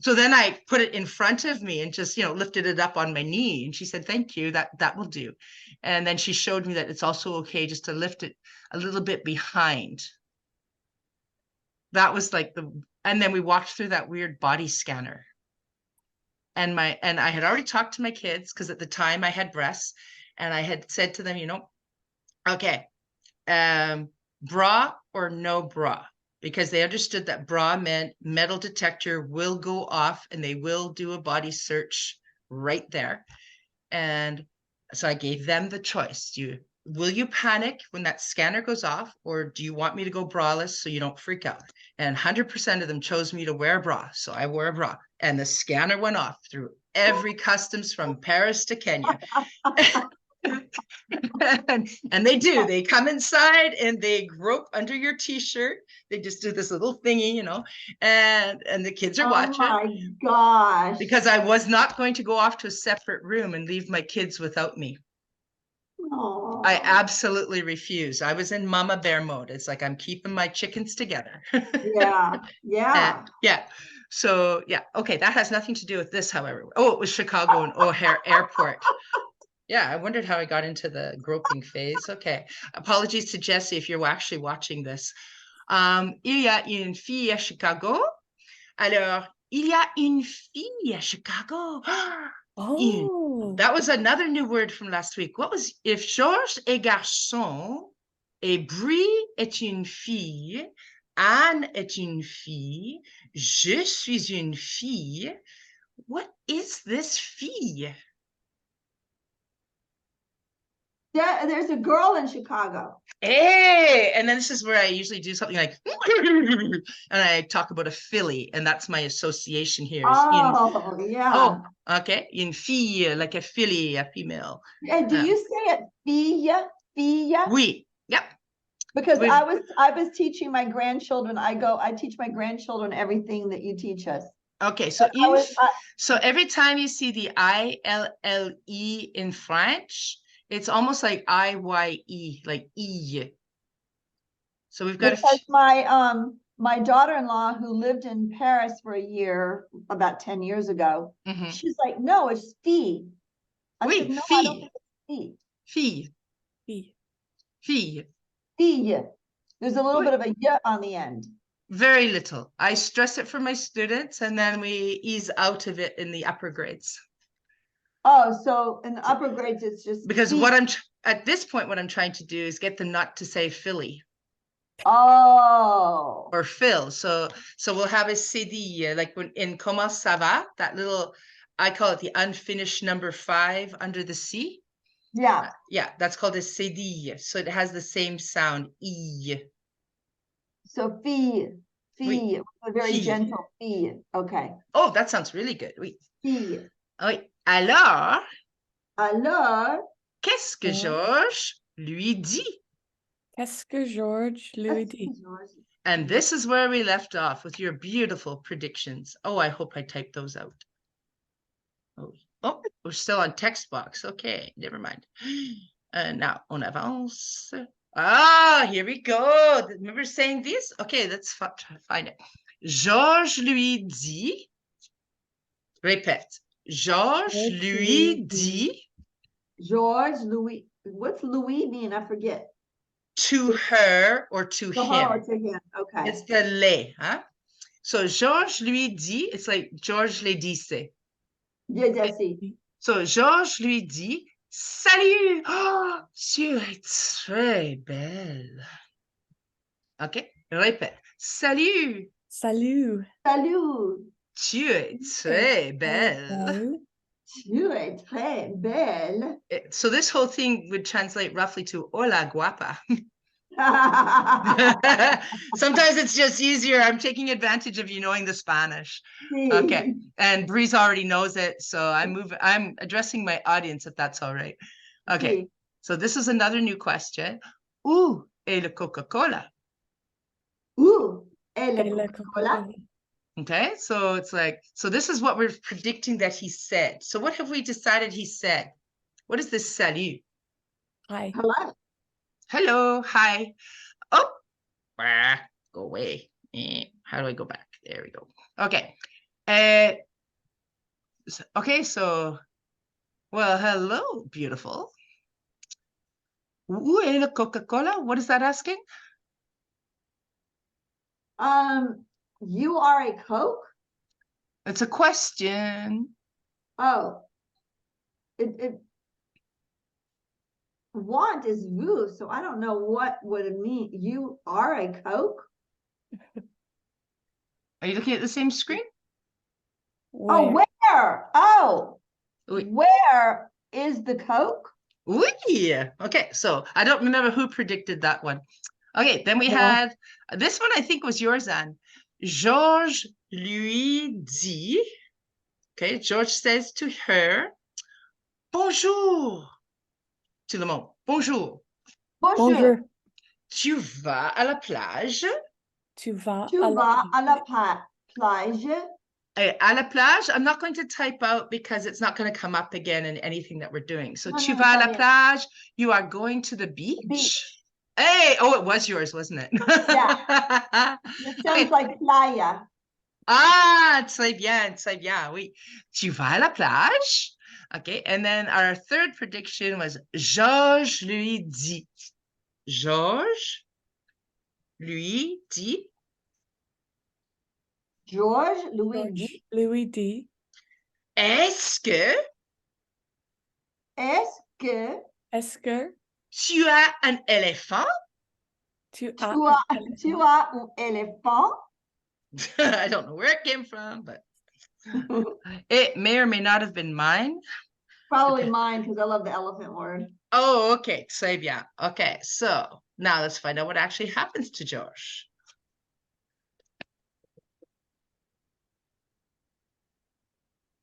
so then I put it in front of me and just, lifted it up on my knee. And she said, thank you, that will do. And then she showed me that it's also okay just to lift it a little bit behind. That was like and then we walked through that weird body scanner. And I had already talked to my kids because at the time I had breasts, and I had said to them, okay, bra or no bra, because they understood that bra meant metal detector will go off and they will do a body search right there. And so I gave them the choice. Will you panic when that scanner goes off, or do you want me to go braless so you don't freak out? And 100% of them chose me to wear a bra. So I wore a bra, and the scanner went off through every customs from Paris to Kenya. and they do. They come inside and they grope under your t-shirt. They just do this little thingy, and the kids are watching. Oh my gosh. Because I was not going to go off to a separate room and leave my kids without me. Aww. I absolutely refuse. I was in mama bear mode. It's like I'm keeping my chickens together. Yeah. So yeah. Okay, that has nothing to do with this, however. Oh, it was Chicago and O'Hare Airport. Yeah, I wondered how I got into the groping phase. Okay. Apologies to Jessie if you're actually watching this. Il y a une fille à Chicago. Alors, il y a une fille à Chicago. Oh. That was another new word from last week. What was, if Georges est garçon et Brie est une fille, Anne est une fille, je suis une fille, what is this fille? Yeah, there's a girl in Chicago. Hey, and then this is where I usually do something like, and I talk about a filly, and that's my association here. Yeah. Oh, okay. Une fille, like a filly, a female. And do you say it fille? Oui. Yep. Because I was teaching my grandchildren. I teach my grandchildren everything that you teach us. Okay, so so every time you see the ILLE in French, it's almost like IYE, like E. So we've got because my daughter-in-law who lived in Paris for a year about 10 years ago, she's like, no, it's fille. I said, no, I don't think it's fille. Fille. Fille. There's a little bit of a y on the end. Very little. I stress it for my students, and then we ease out of it in the upper grades. Oh, so in the upper grades, it's just Because feet. what I'm at this point, what I'm trying to do is get them not to say Philly Oh, or Phil. So we'll have a cédille, like when in Comment ça va, that little, I call it the unfinished number 5 under the C. yeah. Yeah, that's called a cédille. So it has the same sound, E. So fille, Oui. a very Fille. gentle fille. Okay. Oh, that sounds really good. Oui. Fille. Oui. Alors, Alors, qu'est-ce que Georges lui dit? Qu'est-ce que Georges lui dit? And this is where we left off with your beautiful predictions. Oh, I hope I typed those out. Oh, we're still on text box. Okay, never mind. Now, on avance. Ah, here we go. Remember saying this? Okay, let's try to find it. Georges lui dit. Répète. Georges lui dit. Georges Louis. What's Louis mean? I forget. To her or to To him. her or to him. Okay. It's the les, huh? So Georges lui dit, it's like Georges le disait. Yeah, Jesse. So Georges lui dit, salut, oh, tu es très belle. OK, répète. Salut. Salut. Salut. Tu es très belle. Tu es très belle. So this whole thing would translate roughly to hola guapa. Sometimes it's just easier. I'm taking advantage of you knowing the Spanish. Okay. And Breeze already knows it. So I'm addressing my audience if that's all right. Okay. So this is another new question. Où est le Coca-Cola? Où est le Coca-Cola? Okay. So it's like, so this is what we're predicting that he said. So what have we decided he said? What is this salut? Hi. Hello. Hello. Hi. Oh, go away. How do I go back? There we go. Okay. Okay, so, well, hello, beautiful. Où est le Coca-Cola? What is that asking? You are a Coke? It's a question. Oh. Want is vous, so I don't know what would it mean. You are a Coke? Are you looking at the same screen? Where? Oh, where? Oh, Oui. where is the Coke? Oui. Okay, so I don't remember who predicted that one. Okay, then we had, this one I think was yours, Anne. Georges lui dit, okay, George says to her, bonjour. Tout le monde, bonjour. Bonjour. Tu vas à la plage? Tu vas Tu vas à la plage? À la plage, I'm not going to type out because it's not going to come up again in anything that we're doing. So, tu vas à la plage, you are going to the beach. Hey, oh, it was yours, wasn't it? Yeah. It sounds like playa. Ah, très bien, oui. Tu vas à la plage? Okay, and then our third prediction was Georges lui dit. Georges lui dit. Georges Louis dit. Est-ce que tu as un éléphant? Tu as un éléphant? I don't know where it came from, but it may or may not have been mine. Probably mine because I love the elephant word. Oh, okay. Très bien. Okay, so now let's find out what actually happens to Josh.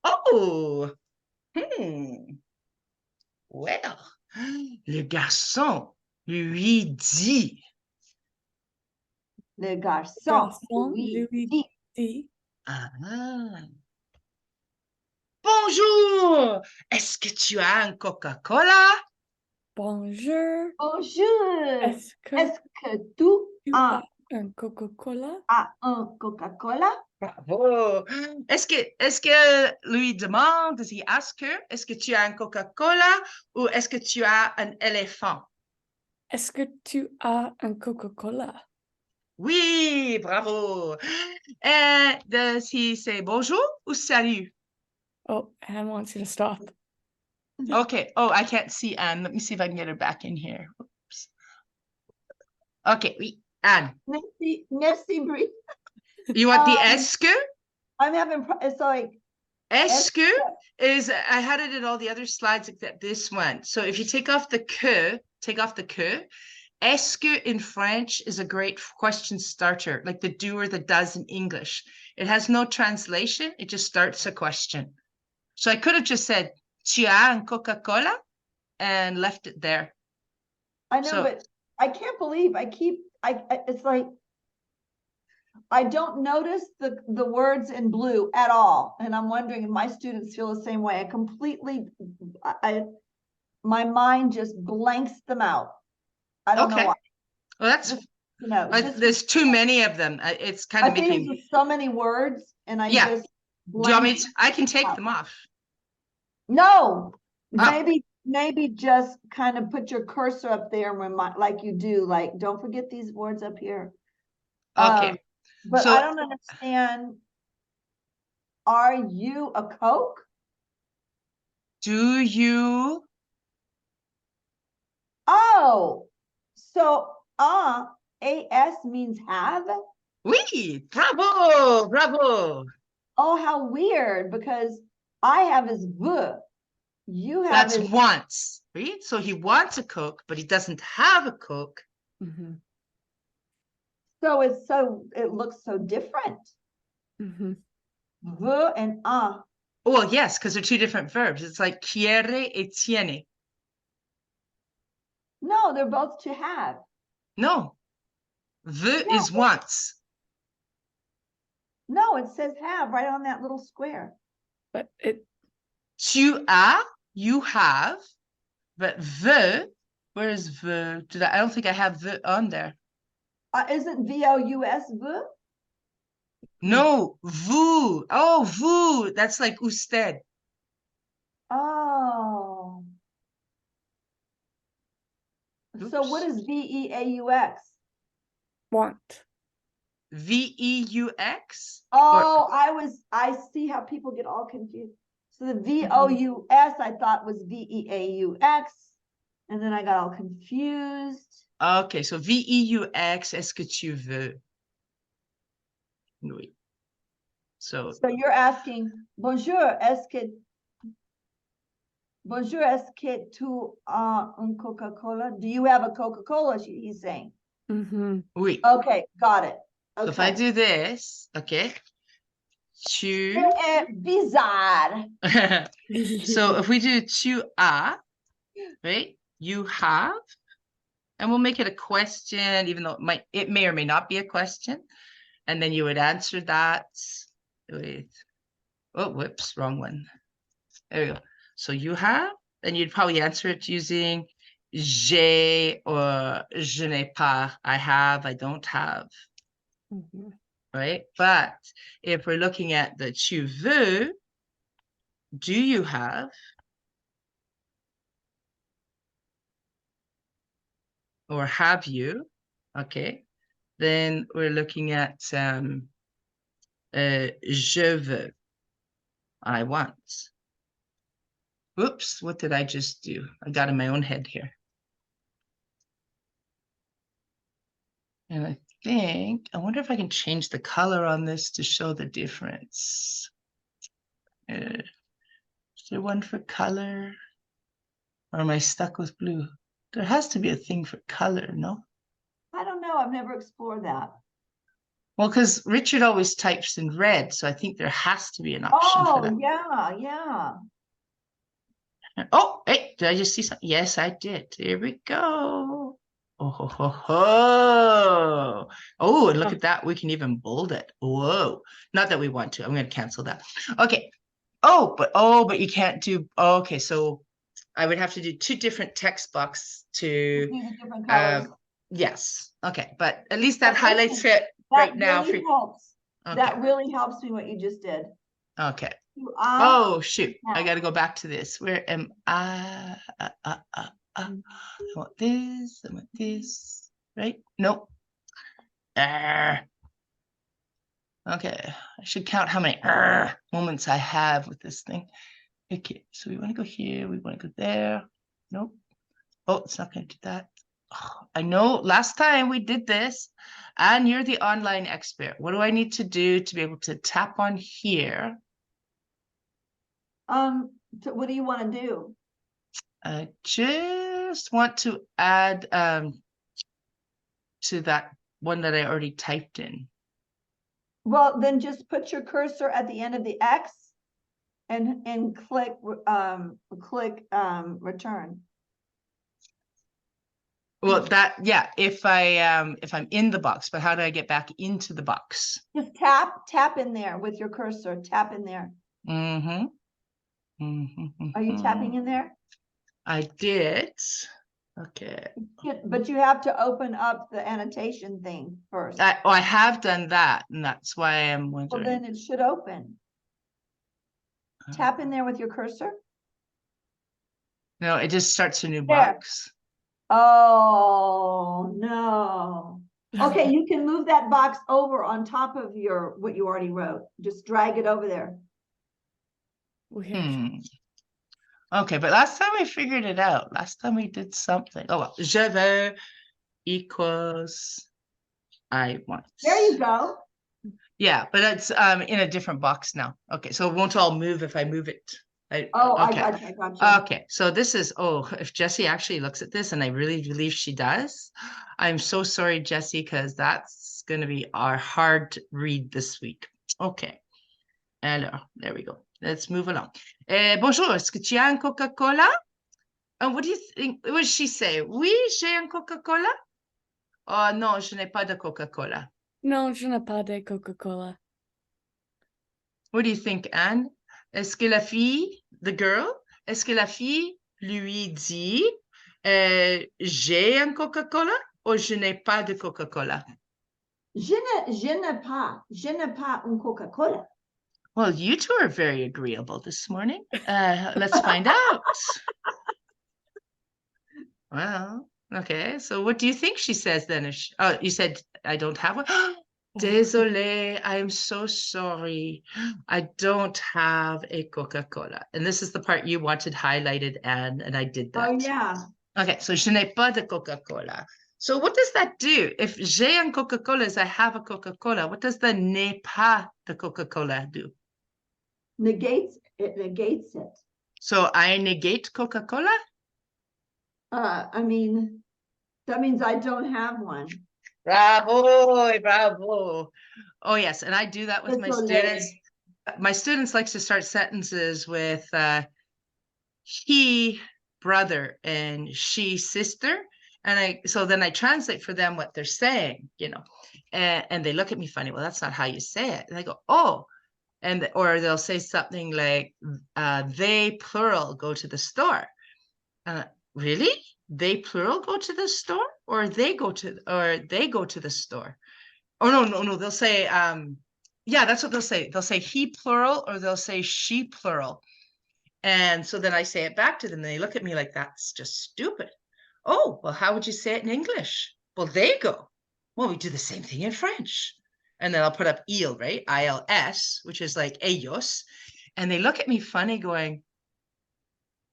Oh, well, le garçon lui dit. Le garçon lui dit. Bonjour, est-ce que tu as un Coca-Cola? Bonjour. Bonjour. Est-ce que tu as un Coca-Cola? Un Coca-Cola? Bravo. Est-ce que lui demande, does he ask her, est-ce que tu as un Coca-Cola ou est-ce que tu as un éléphant? Est-ce que tu as un Coca-Cola? Oui, bravo. And does he say bonjour ou salut? Oh, Anne wants you to stop. Okay. Oh, I can't see Anne. Let me see if I can get her back in here. Oops. Okay, oui, Anne. Merci, Brie. You want the est-ce que? I'm having, it's like, Est-ce que is, I had it in all the other slides except this one. So if you take off the que, est-ce que in French is a great question starter, like the do or the does in English. It has no translation. It just starts a question. So I could have just said, tu as un Coca-Cola and left it there. I know, So- but I can't believe it's like, I don't notice the words in blue at all. And I'm wondering if my students feel the same way. My mind just blanks them out. I don't know Okay. why. Well, that's, You know, just, there's too many of them. It's kind I of think making, there's so many words and I Yeah. just do you want me blank. to, I can take out. them off. No, Oh. maybe just kind of put your cursor up there and remind, like you do, like, don't forget these words up here. Okay. But So- I don't understand. Are you a Coke? Do you, Oh, so AS means have. oui, bravo, bravo. Oh, how weird, because I have is veux. You have That's is wants, right? So he wants a Coke, but he doesn't have a Coke. Mm-hmm. so it looks so different. Mm-hmm. Veux and Well, yes, because they're two different verbs. It's like quiere et tiene. No, they're both to have. No, veut Yeah. is wants. No, it says have right on that little square. But it, Tu as, you have, but veut, where is veut? I don't think I have veut on there. Isn't VOUS veux? No, vous. Oh, vous. That's like usted. Oh. So what Oops. is VEAUX? want. VEUX? Oh, I see how people get all confused. So the VOUS I thought was VEAUX, and then I got all confused. Okay, so VEUX, est-ce que tu veux? Oui. So, So you're asking, bonjour, est-ce que tu as un Coca-Cola? Do you have a Coca-Cola? He's saying. Mm-hmm. oui. Okay, got it. So if I Okay. do this, okay. Tu. Bizarre. So if we do tu as, right? You have, and we'll make it a question, even though it may or may not be a question. And then you would answer that with, oh, whoops, wrong one. There we go. So you have, and you'd probably answer it using j'ai or je n'ai pas. I have, I don't have, Mm-hmm. right? But if we're looking at the tu veux, do you have? Or have you? Okay. Then we're looking at je veux. I want. Oops, what did I just do? I got in my own head here. And I wonder if I can change the color on this to show the difference. Is there one for color? Or am I stuck with blue? There has to be a thing for color, no? I don't know. I've never explored that. Well, because Richard always types in red, so I think there has to be an option for that. Oh, yeah. Oh, hey, did I just see something? Yes, I did. Here we go. Oh, ho, ho, ho. Oh, and look at that. We can even bold it. Whoa. Not that we want to. I'm going to cancel that. Okay. Oh, but you can't do. Okay, so I would have to do two different text boxes to. Do the different colors. Yes. Okay, but at least that But highlights listen, it right that now. really helps. Okay. That really helps me what you just did. Okay. You are Oh, shoot. I now. got to go back to this. Where am I? I want this. I want this. Right? Nope. Okay, I should count how many moments I have with this thing. Okay, so we want to go here, we want to go there. Nope. Oh, it's not going to do that. Oh, I know last time we did this, and you're the online expert. What do I need to do to be able to tap on here? So what do you want to do? I just want to add to that one that I already typed in. Well, then just put your cursor at the end of the X and click return. Well, yeah, if I'm in the box, but how do I get back into the box? Just tap in there with your cursor, tap in there. Mm-hmm. Are you tapping in there? I did. Okay. But you have to open up the annotation thing first. I have done that, and that's why I'm wondering. Well, then it should open. Tap in there with your cursor. No, it just starts a new box. Oh, no. Okay, you can move that box over on top of what you already wrote. Just drag it over there. Weird. Okay, but last time I figured it out. Last time we did something. Oh, well. Je veux equals I want. There you go. Yeah, but it's in a different box now. Okay, so it won't all move if I move it. I Okay. I gotcha. Okay, so this is, if Jessie actually looks at this, and I really believe she does, I'm so sorry, Jessie, because that's going to be our hard read this week. Okay. Alors, there we go. Let's move along. Bonjour, est-ce que tu as un Coca-Cola? What do you think? What does she say? Oui, j'ai un Coca-Cola? Oh, non, je n'ai pas de Coca-Cola. Non, je n'ai pas de Coca-Cola. What do you think, Anne? Est-ce que la fille, the girl, est-ce que la fille lui dit j'ai un Coca-Cola ou je n'ai pas de Coca-Cola? Je n'ai pas un Coca-Cola. Well, you two are very agreeable this morning. Let's find out. Well, okay. So what do you think she says then? You said I don't have one. Désolé, I'm so sorry. I don't have a Coca-Cola. And this is the part you wanted highlighted, Anne, and I did that. Oh, yeah. Okay, so je n'ai pas de Coca-Cola. So what does that do? If j'ai un Coca-Cola is I have a Coca-Cola, what does the n'ai pas de Coca-Cola do? Negates it. So I negate Coca-Cola? I mean, that means I don't have one. Bravo, bravo. Oh, yes, and I do that with my students. My students like to start sentences with he, brother, and she, sister. And so then I translate for them what they're saying, and they look at me funny. Well, that's not how you say it. And I go, oh, or they'll say something like, they plural go to the store. Really? They plural go to the store, or they go to the store? Oh, no. They'll say, yeah, that's what they'll say. They'll say he plural, or they'll say she plural. And so then I say it back to them. And they look at me like, that's just stupid. Oh, well, how would you say it in English? Well, they go. Well, we do the same thing in French. And then I'll put up il, right? ILS, which is like ellos. And they look at me funny going,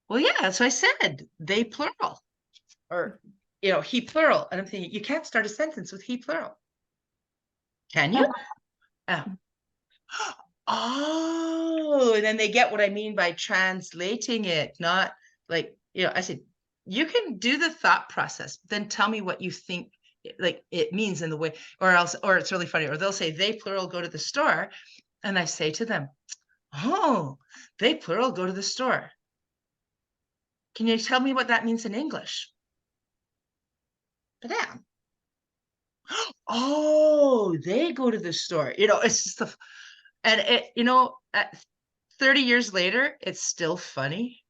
well, yeah, that's what I said. They plural. Or, he plural. And I'm thinking, you can't start a sentence with he plural. Can you? Oh, and then they get what I mean by translating it, not like, I said, you can do the thought process, then tell me what you think it means in the way, or it's really funny, or they'll say they plural go to the store. And I say to them, oh, they plural go to the store. Can you tell me what that means in English? Damn. Oh, they go to the store. It's just and at 30 years later, it's still funny.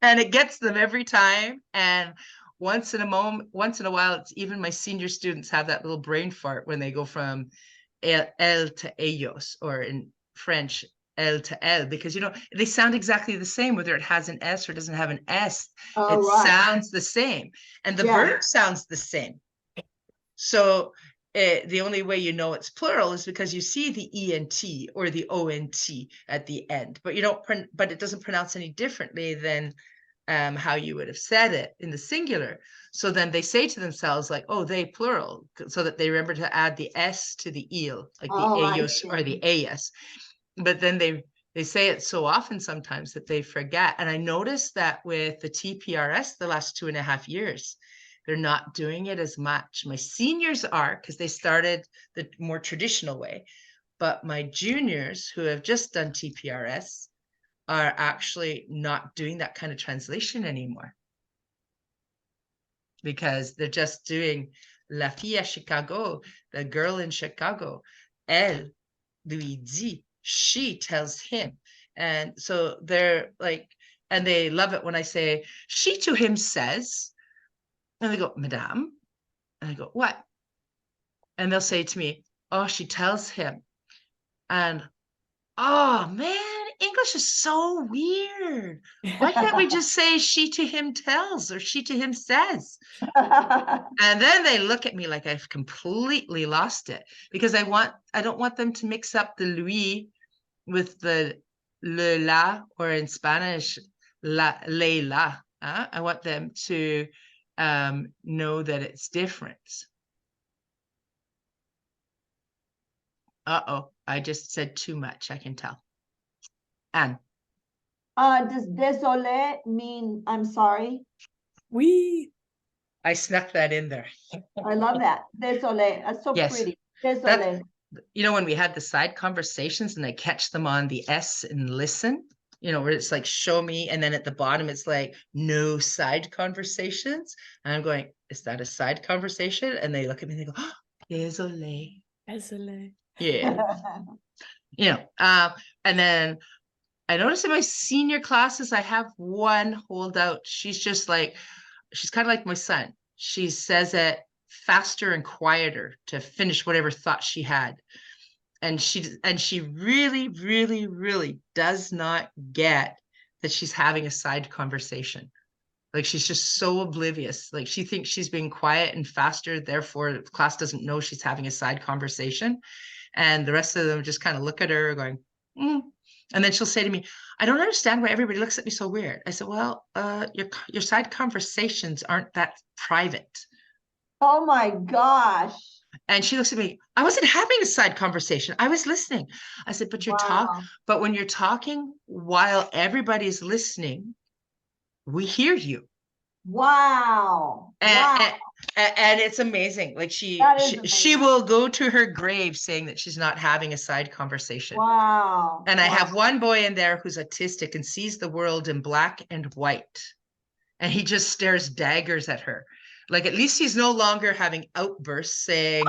And it gets them every time. And once in a while, it's even my senior students have that little brain fart when they go from el to ellos, or in French, el to el, because they sound exactly the same, whether it has an S or doesn't have an S. Sounds the same, and the verb sounds the same. So the only way you know it's plural is because you see the ENT or the ONT at the end, but you don't, but it doesn't pronounce any differently than how you would have said it in the singular. So then they say to themselves like, oh, they plural, so that they remember to add the S to the il, like the eos or the as. But then they say it so often sometimes that they forget. And I noticed that with the TPRS the last 2.5 years, they're not doing it as much. My seniors are, because they started the more traditional way, but my juniors who have just done TPRS are actually not doing that kind of translation anymore, because they're just doing la fille à Chicago, the girl in Chicago, elle lui dit, she tells him. And so they're like, and they love it when I say, she to him says, and they go, Madame, and I go, what? And they'll say to me, oh, she tells him. And oh man, English is so weird. Why can't we just say she to him tells or she to him says? And then they look at me like I've completely lost it, because I don't want them to mix up the lui with the le la, or in Spanish, le la. I want them to know that it's different. Uh-oh, I just said too much, I can tell. Anne. Does désolé mean I'm sorry? Oui. I snuck that in there. I love that. Désolé. That's so Yes. pretty. Désolé. You know, when we had the side conversations and I catch them on the S and listen, you know, where it's like, show me. And then at the bottom, it's like, no side conversations. And I'm going, is that a side conversation? And they look at me and they go, oh, désolé. Désolé. Yeah. You know, and then I noticed in my senior classes, I have one holdout. She's just like, she's kind of like my son. She says it faster and quieter to finish whatever thought she had. And she really, really, really does not get that she's having a side conversation. Like, she's just so oblivious. Like, she thinks she's being quiet and faster, therefore the class doesn't know she's having a side conversation. And the rest of them just kind of look at her going, And then she'll say to me, I don't understand why everybody looks at me so weird. I said, well, your side conversations aren't that private. Oh my gosh. And she looks at me, I wasn't having a side conversation. I was listening. I said, but but when you're talking while everybody's listening, we hear you. Wow. And it's amazing. Like she will go to her grave saying that she's not having a side conversation. Wow. And I have one boy in there who's autistic and sees the world in black and white. And he just stares daggers at her. Like, at least he's no longer having outbursts saying,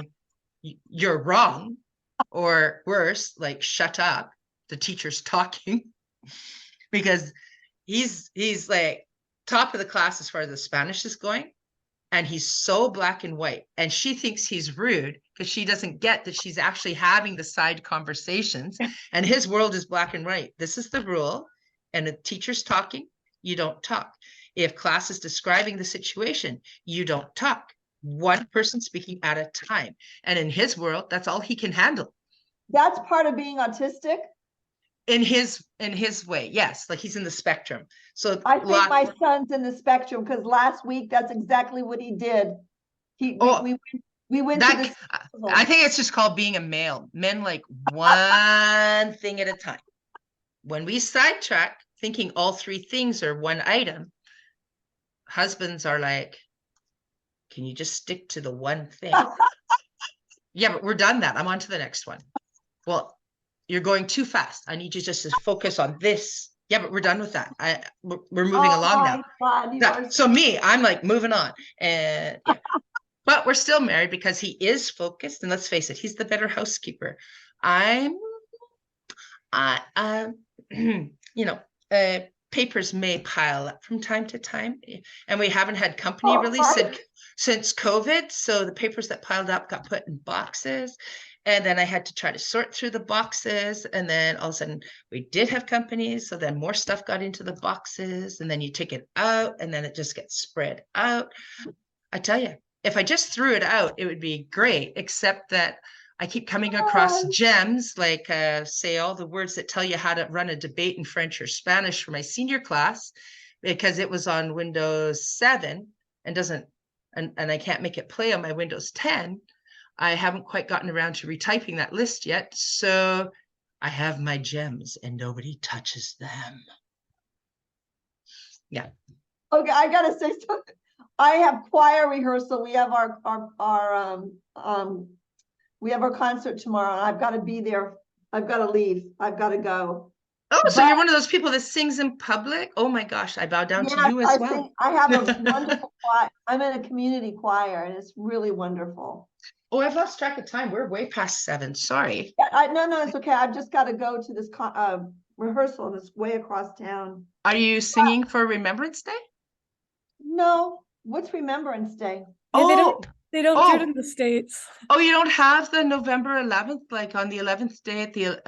you're wrong, or worse, like, shut up, the teacher's talking. Because he's like top of the class as far as the Spanish is going. And he's so black and white. And she thinks he's rude because she doesn't get that she's actually having the side conversations. And his world is black and white. This is the rule. And the teacher's talking, you don't talk. If class is describing the situation, you don't talk. One person speaking at a time. And in his world, that's all he can handle. That's part of being autistic? In his way, yes. Like, he's in the spectrum. So I think my son's in the spectrum, because last week that's exactly what he did. We went to this. I think it's just called being a male. Men like one thing at a time. When we sidetrack, thinking all three things are one item, husbands are like, can you just stick to the one thing? Yeah, but we're done that. I'm on to the next one. Well, you're going too fast. I need you just to focus on this. Yeah, but we're done with that. We're moving along now. God, so I'm like moving on. And yeah. But we're still married because he is focused. And let's face it, he's the better housekeeper. Papers may pile up from time to time. And we haven't had company really since COVID. So the papers that piled up got put in boxes. And then I had to try to sort through the boxes. And then all of a sudden we did have companies. So then more stuff got into the boxes. And then you take it out and then it just gets spread out. I tell you, if I just threw it out, it would be great, except that I keep coming across gems, like say all the words that tell you how to run a debate in French or Spanish for my senior class, because it was on Windows 7 and doesn't, and I can't make it play on my Windows 10. I haven't quite gotten around to retyping that list yet. So I have my gems and nobody touches them. Yeah. Okay, I gotta say something. I have choir rehearsal. We have our we have our concert tomorrow, and I've got to be there. I've got to leave. I've got to go. Oh, so you're one of those people that sings in public? Oh my gosh, I bow down to you as well. I have a wonderful choir. I'm in a community choir, and it's really wonderful. Oh, I've lost track of time. We're way past 7. Sorry. No, it's okay. I've just got to go to this rehearsal, and it's way across town. Are you singing for Remembrance Day? No. What's Remembrance Day? Yeah, they don't do it in the States. Oh, you don't have the November 11th, like on the 11th day at the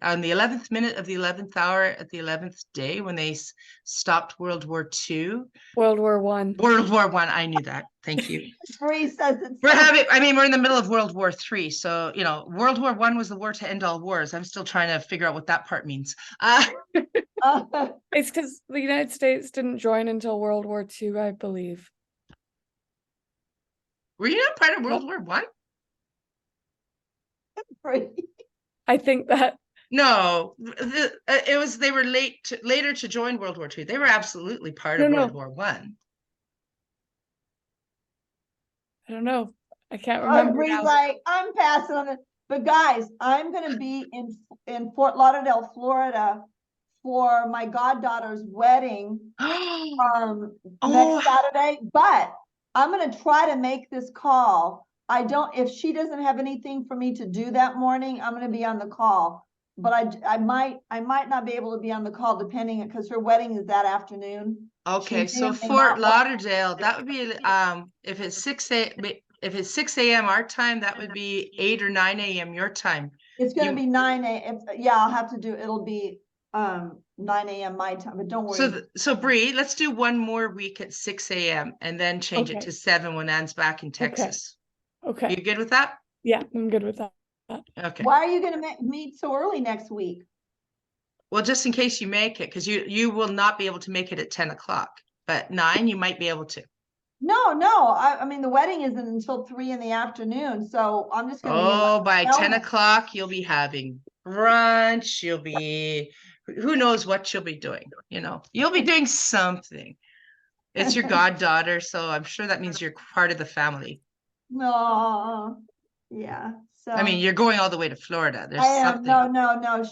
on the 11th minute of the 11th hour at the 11th day when they stopped World War II. World War I. World War I. I knew that. Thank you. Bree says it's we're in the middle of World War III. So, you know, World War I was the war to end all wars. I'm still trying to figure out what that part means. It's because the United States didn't join until World War II, I believe. Were you not part of World War I? I think that. No, it was, they were later to join World War II. They were absolutely part of World War I. I don't know. I can't remember. Like, I'm passing on it. But guys, I'm going to be in Fort Lauderdale, Florida for my goddaughter's wedding next Saturday. But I'm going to try to make this call. If she doesn't have anything for me to do that morning, I'm going to be on the call. But I might not be able to be on the call depending, because her wedding is that afternoon. Okay, so Fort Lauderdale, that would be if it's 6 a.m. our time, that would be 8 or 9 a.m. your time. It's going to be 9 a.m. Yeah, I'll have to do. It'll be 9 a.m. my time, but don't worry. So Bree, let's do one more week at 6 a.m. and then change it to 7 when Anne's back in Texas. Okay. You good with that? Yeah, I'm good with that. Okay. Why are you going to meet so early next week? Well, just in case you make it, because you will not be able to make it at 10 o'clock, but 9 you might be able to. No. I mean, the wedding isn't until 3 in the afternoon, so I'm just going to. Oh, by 10 o'clock you'll be having brunch. You'll be, who knows what you'll be doing. You know, you'll be doing something. It's your goddaughter, so I'm sure that means you're part of the family. No, yeah. So I mean, you're going all the way to Florida. There's something. No.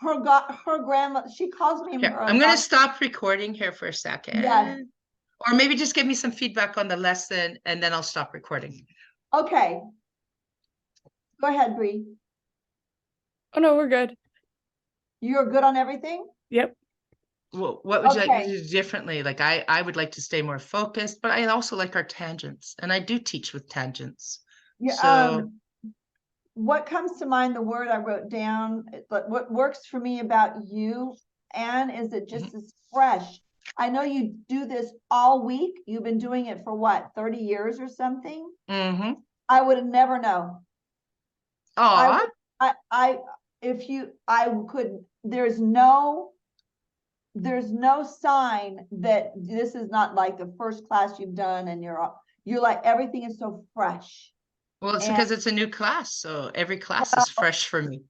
Her grandma. She calls me. Here, I'm going to stop recording here for a second. Yes. Or maybe just give me some feedback on the lesson, and then I'll stop recording. Okay. Go ahead, Bree. Oh no, we're good. You're good on everything? Yep. Well, what would you like to do differently? Like I would like to stay more focused, but I also like our tangents, and I do teach with tangents. Yeah. So what comes to mind, the word I wrote down, but what works for me about you, Anne, is it just is fresh. I know you do this all week. You've been doing it for what, 30 years or something? Mm-hmm. I would have never known. Oh, there's no sign that this is not like the first class you've done, and you're like, everything is so fresh. well, it's because it's a new class, so every class is fresh for me.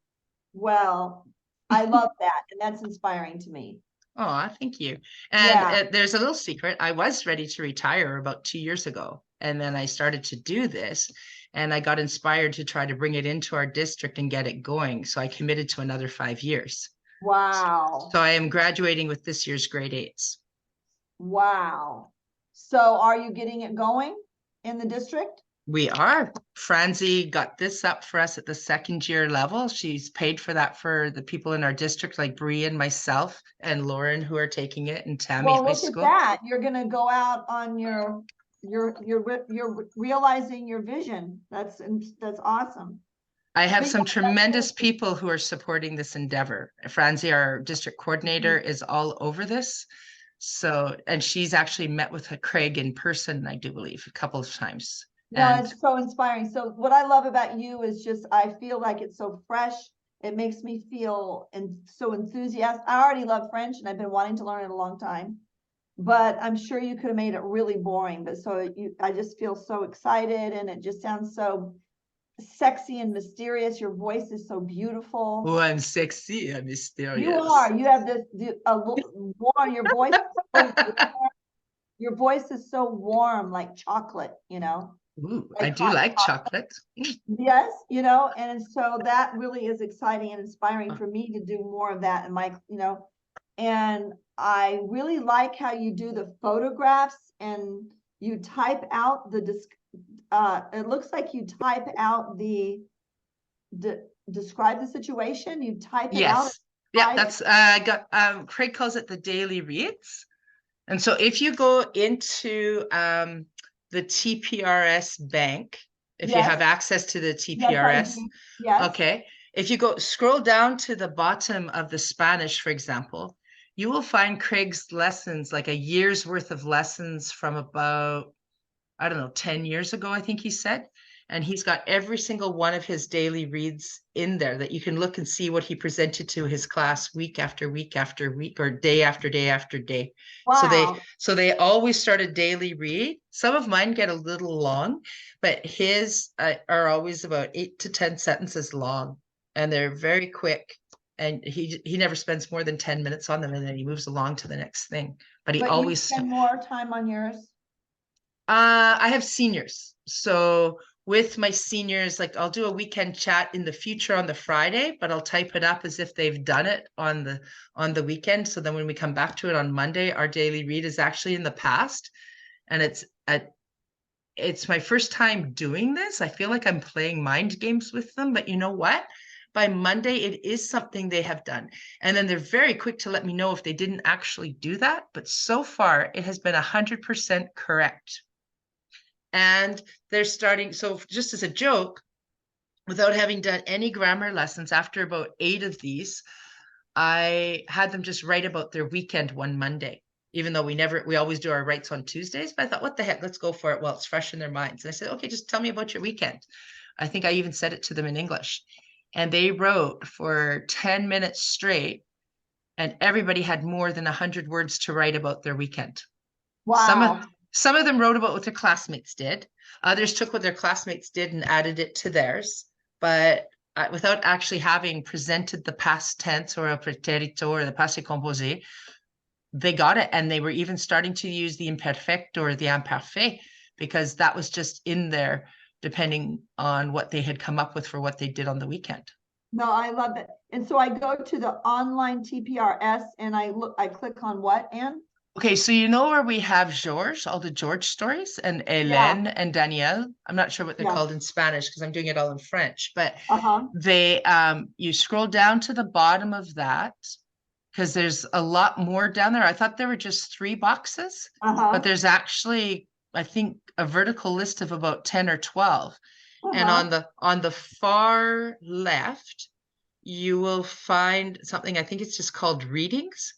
Well, I love that, and that's inspiring to me. Oh, thank you. And there's a little secret. I was ready to retire about 2 years ago, and then I started to do this, and I got inspired to try to bring it into our district and get it going. So I committed to another 5 years. Wow. So I am graduating with this year's grade 8s. Wow. So are you getting it going in the district? We are. Franzi got this up for us at the 2nd year level. She's paid for that for the people in our district, like Bree and myself and Lauren, who are taking it, and Tammy at my school. Look at that. You're going to go out on you're realizing your vision. That's awesome. I have some tremendous people who are supporting this endeavor. Franzi, our district coordinator, is all over this. So, and she's actually met with Craig in person, I do believe, a couple of times. No, And it's so inspiring. So what I love about you is just, I feel like it's so fresh. It makes me feel so enthusiastic. I already love French and I've been wanting to learn it a long time, but I'm sure you could have made it really boring. But I just feel so excited, and it just sounds so sexy and mysterious. Your voice is so beautiful. oh, I'm sexy and mysterious. You are. You have this warm. Your voice. Your voice is so warm, like chocolate. You know. Ooh, Like I do like chocolate. Yes, you know, and so that really is exciting and inspiring for me to do more of that in my, and I really like how you do the photographs and you type out it looks like you type out describe the situation, you type it out. Yes. Yeah, that's I got Craig calls it the daily reads. And so if you go into the TPRS bank, if you have access to the TPRS, Yes. okay. If you scroll down to the bottom of the Spanish, for example, you will find Craig's lessons, like a year's worth of lessons from about, I don't know, 10 years ago, I think he said. And he's got every single one of his daily reads in there that you can look and see what he presented to his class week after week after week, or day after day after day. Wow. So they always start a daily read. Some of mine get a little long, but his are always about 8 to 10 sentences long, and they're very quick. And he never spends more than 10 minutes on them, and then he moves along to the next thing. But he always spend more time on yours. I have seniors. So with my seniors, like I'll do a weekend chat in the future on the Friday, but I'll type it up as if they've done it on the weekend. So then when we come back to it on Monday, our daily read is actually in the past. And it's my first time doing this. I feel like I'm playing mind games with them, but you know what? By Monday, it is something they have done. And then they're very quick to let me know if they didn't actually do that. But so far, it has been 100% correct. And they're starting, so just as a joke, without having done any grammar lessons, after about 8 of these, I had them just write about their weekend one Monday, even though we always do our writes on Tuesdays. But I thought, what the heck, let's go for it while it's fresh in their minds. And I said, okay, just tell me about your weekend. I think I even said it to them in English. And they wrote for 10 minutes straight, and everybody had more than 100 words to write about their weekend. Wow. Some of them wrote about what their classmates did. Others took what their classmates did and added it to theirs, but without actually having presented the past tense or a pretérito or the passé composé, they got it. And they were even starting to use the imperfecto or the imparfait, because that was just in there, depending on what they had come up with for what they did on the weekend. No, I love it. And so I go to the online TPRS and I click on what, Anne? Okay, so you know where we have George, all the George stories, and Hélène and Danielle. I'm not sure what they're called in Spanish because I'm doing it all in French, but they you scroll down to the bottom of that, because there's a lot more down there. I thought there were just 3 boxes, but there's actually, I think, a vertical list of about 10 or 12. And on the far left, you will find something, I think it's just called readings.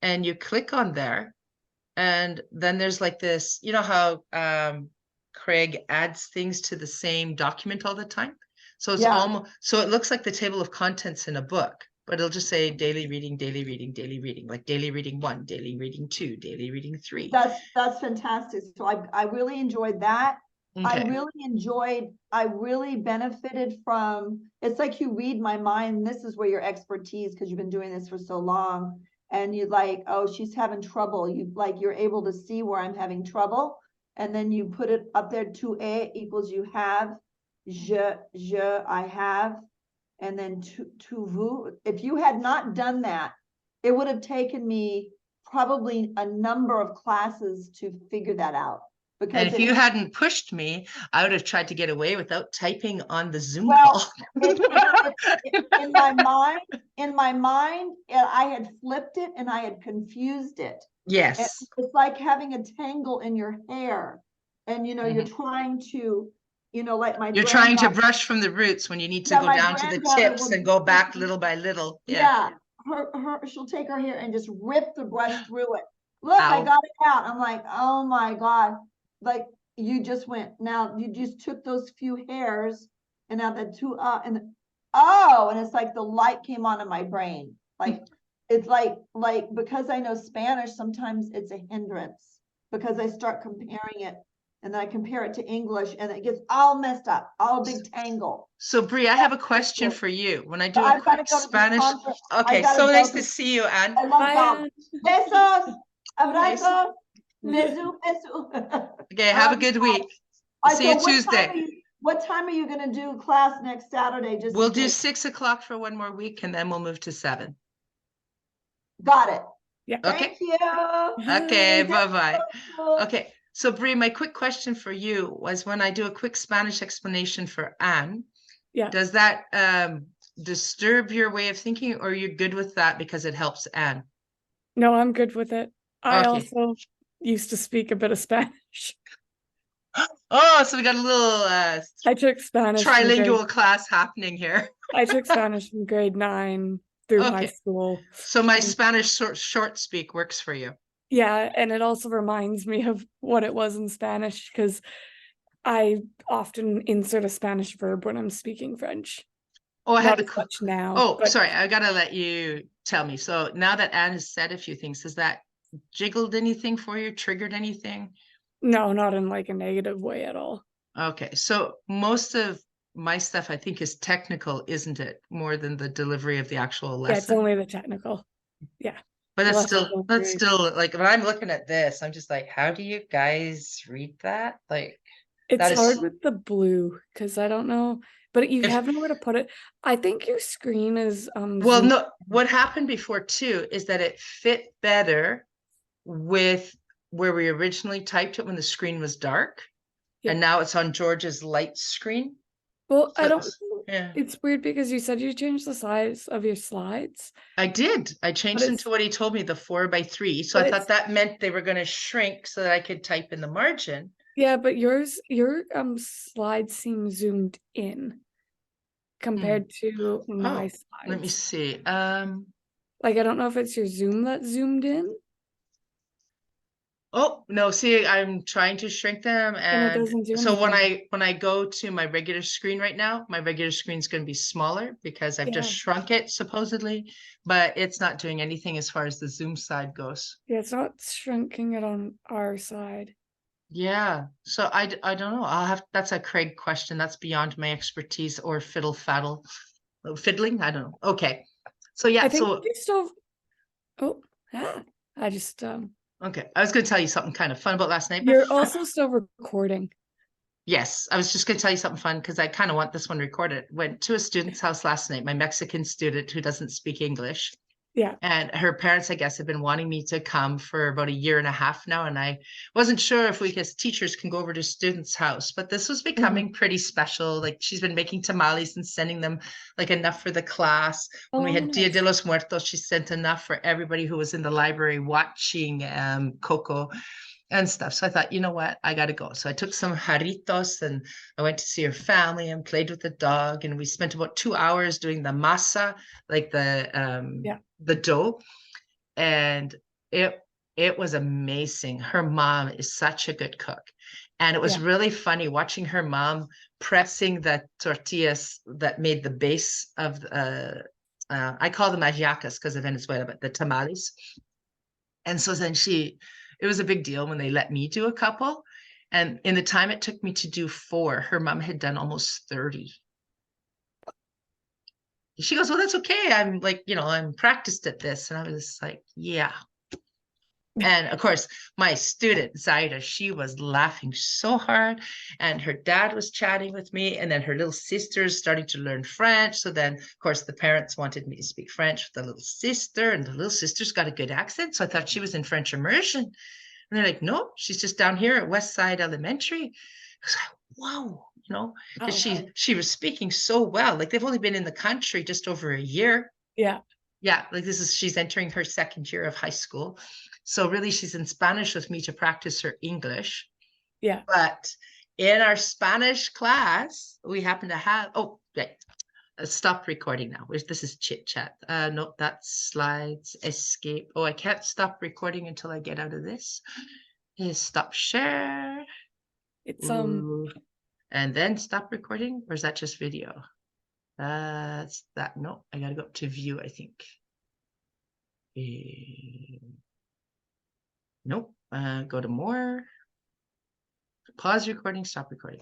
And you click on there, and then there's like this, you know how Craig adds things to the same document all the time? So it's almost, so it looks like the table of contents in a book, but it'll just say daily reading, daily reading, daily reading, like daily reading 1, daily reading 2, daily reading 3. That's fantastic. So I really enjoyed that. Okay. I really benefited from, it's like you read my mind. This is where your expertise, because you've been doing this for so long. And you're like, oh, she's having trouble. You're able to see where I'm having trouble. And then you put it up there, 2A equals you have, I have, and then tu vous. If you had not done that, it would have taken me probably a number of classes to figure that out. And if you hadn't pushed me, I would have tried to get away without typing on the Zoom call. In my mind, I had flipped it and I had confused it. Yes. It's like having a tangle in your hair. And, you're trying to, like you're trying to brush from the roots when you need to go down to the tips and go back little by little. Yeah. She'll take her hair and just rip the brush through it. look, I Ow. got it out. I'm like, oh my God. Like you just went, now you just took those few hairs and now the two, and it's like the light came on in my brain. Like, it's like, because I know Spanish, sometimes it's a hindrance because I start comparing it and then I compare it to English and it gets all messed up, all a big tangle. So Bree, I have a question for you. When I do a I've got to quick go to this Spanish, conference. okay, I gotta so go nice to to- see you, Anne. I love Bye, dogs. Anne. Besos, Nice. abrazos, besu, besu. Okay, have a good week. I See you so Tuesday. what time are you gonna do class next Saturday? Just We'll in do case? 6 o'clock for one more week and then we'll move to 7. Got it. Yeah. Okay. Thank you. Okay, Bye. bye-bye. Okay, so Bree, my quick question for you was when I do a quick Spanish explanation for Anne, Yeah. does that disturb your way of thinking, or you're good with that because it helps Anne? No, I'm good with it. I Okay. also used to speak a bit of Spanish. Oh, so we got a little I took Spanish from trilingual class happening here. I took Spanish from grade 9 through high Okay. school. So my And- Spanish short speak works for you. Yeah, and it also reminds me of what it was in Spanish because I often insert a Spanish verb when I'm speaking French. Oh, I Not had as much now. Oh, but sorry, I gotta let you tell me. So now that Anne has said a few things, has that jiggled anything for you, triggered anything? no, not in like a negative way at all. Okay, so most of my stuff I think is technical, isn't it? More than the delivery of the actual Yeah, it's lesson. only the technical. Yeah. But the that's lessons still don't that's really- still like when I'm looking at this, I'm just like, how do you guys read that? Like It's that is hard with the blue because I don't know, but you If- have nowhere to put it. I think your screen is well, zoomed no, what happened before too is that it fit better with where we originally typed it when the screen was dark. Yeah. And now it's on George's light screen. Well, I So don't. yeah. It's weird because you said you changed the size of your slides. I did. I changed them it's- to what he told me, the 4x3. So but I thought it's- that meant they were going to shrink so that I could type in the margin. Yeah, but your slides seem zoomed in compared to my slides. Let me see. Like I don't know if it's your Zoom that's zoomed in. Oh no, see, I'm trying to shrink them, And it and doesn't do so when anything. I go to my regular screen right now, my regular screen is going to be smaller because I've just Yeah. shrunk it supposedly, but it's not doing anything as far as the Zoom side goes. Yeah, it's not shrinking it on our side. Yeah, so I don't know. That's a Craig question. That's beyond my expertise or fiddling. I don't know. Okay, so yeah, I think so you still. Oh, I just okay, I was going to tell you something kind of fun about last night. You're also still recording. Yes, I was just going to tell you something fun because I kind of want this one recorded. Went to a student's house last night, my Mexican student who doesn't speak English. Yeah. And her parents, I guess, have been wanting me to come for about a year and a half now. And I wasn't sure if we as teachers can go over to student's house, but this was becoming pretty special. Like she's been making tamales and sending them like enough for the class. When we had Dia de los Muertos, she sent enough for everybody who was in the library watching Coco and stuff. So I thought, you know what, I got to go. So I took some jarritos and I went to see her family and played with the dog. And we spent about 2 hours doing the masa, like the dough. And it was amazing. Her mom is such a good cook. And it was really funny watching her mom pressing the tortillas that made the base of, I call them hallacas because of Venezuela, but the tamales. And so then it was a big deal when they let me do a couple. And in the time it took me to do 4, her mom had done almost 30. She goes, well, that's okay. I'm like, I'm practiced at this. And I was like, yeah. And of course, my student, Zaida, she was laughing so hard. And her dad was chatting with me. And then her little sister's starting to learn French. So then, of course, the parents wanted me to speak French with the little sister. And the little sister's got a good accent. So I thought she was in French immersion. And they're like, no, she's just down here at West Side Elementary. I was like, whoa, because she was speaking so well. Like they've only been in the country just over a year. Yeah. Yeah, like she's entering her 2nd year of high school. So really she's in Spanish with me to practice her English. Yeah. But in our Spanish class, we happen to have, Stop recording now. This is chit chat. Nope, that's slides, escape. Oh, I can't stop recording until I get out of this. Is stop share. It's Ooh. And then stop recording, or is that just video? That's that. No, I gotta go up to view, I think. Nope. Go to more. Pause recording, stop recording.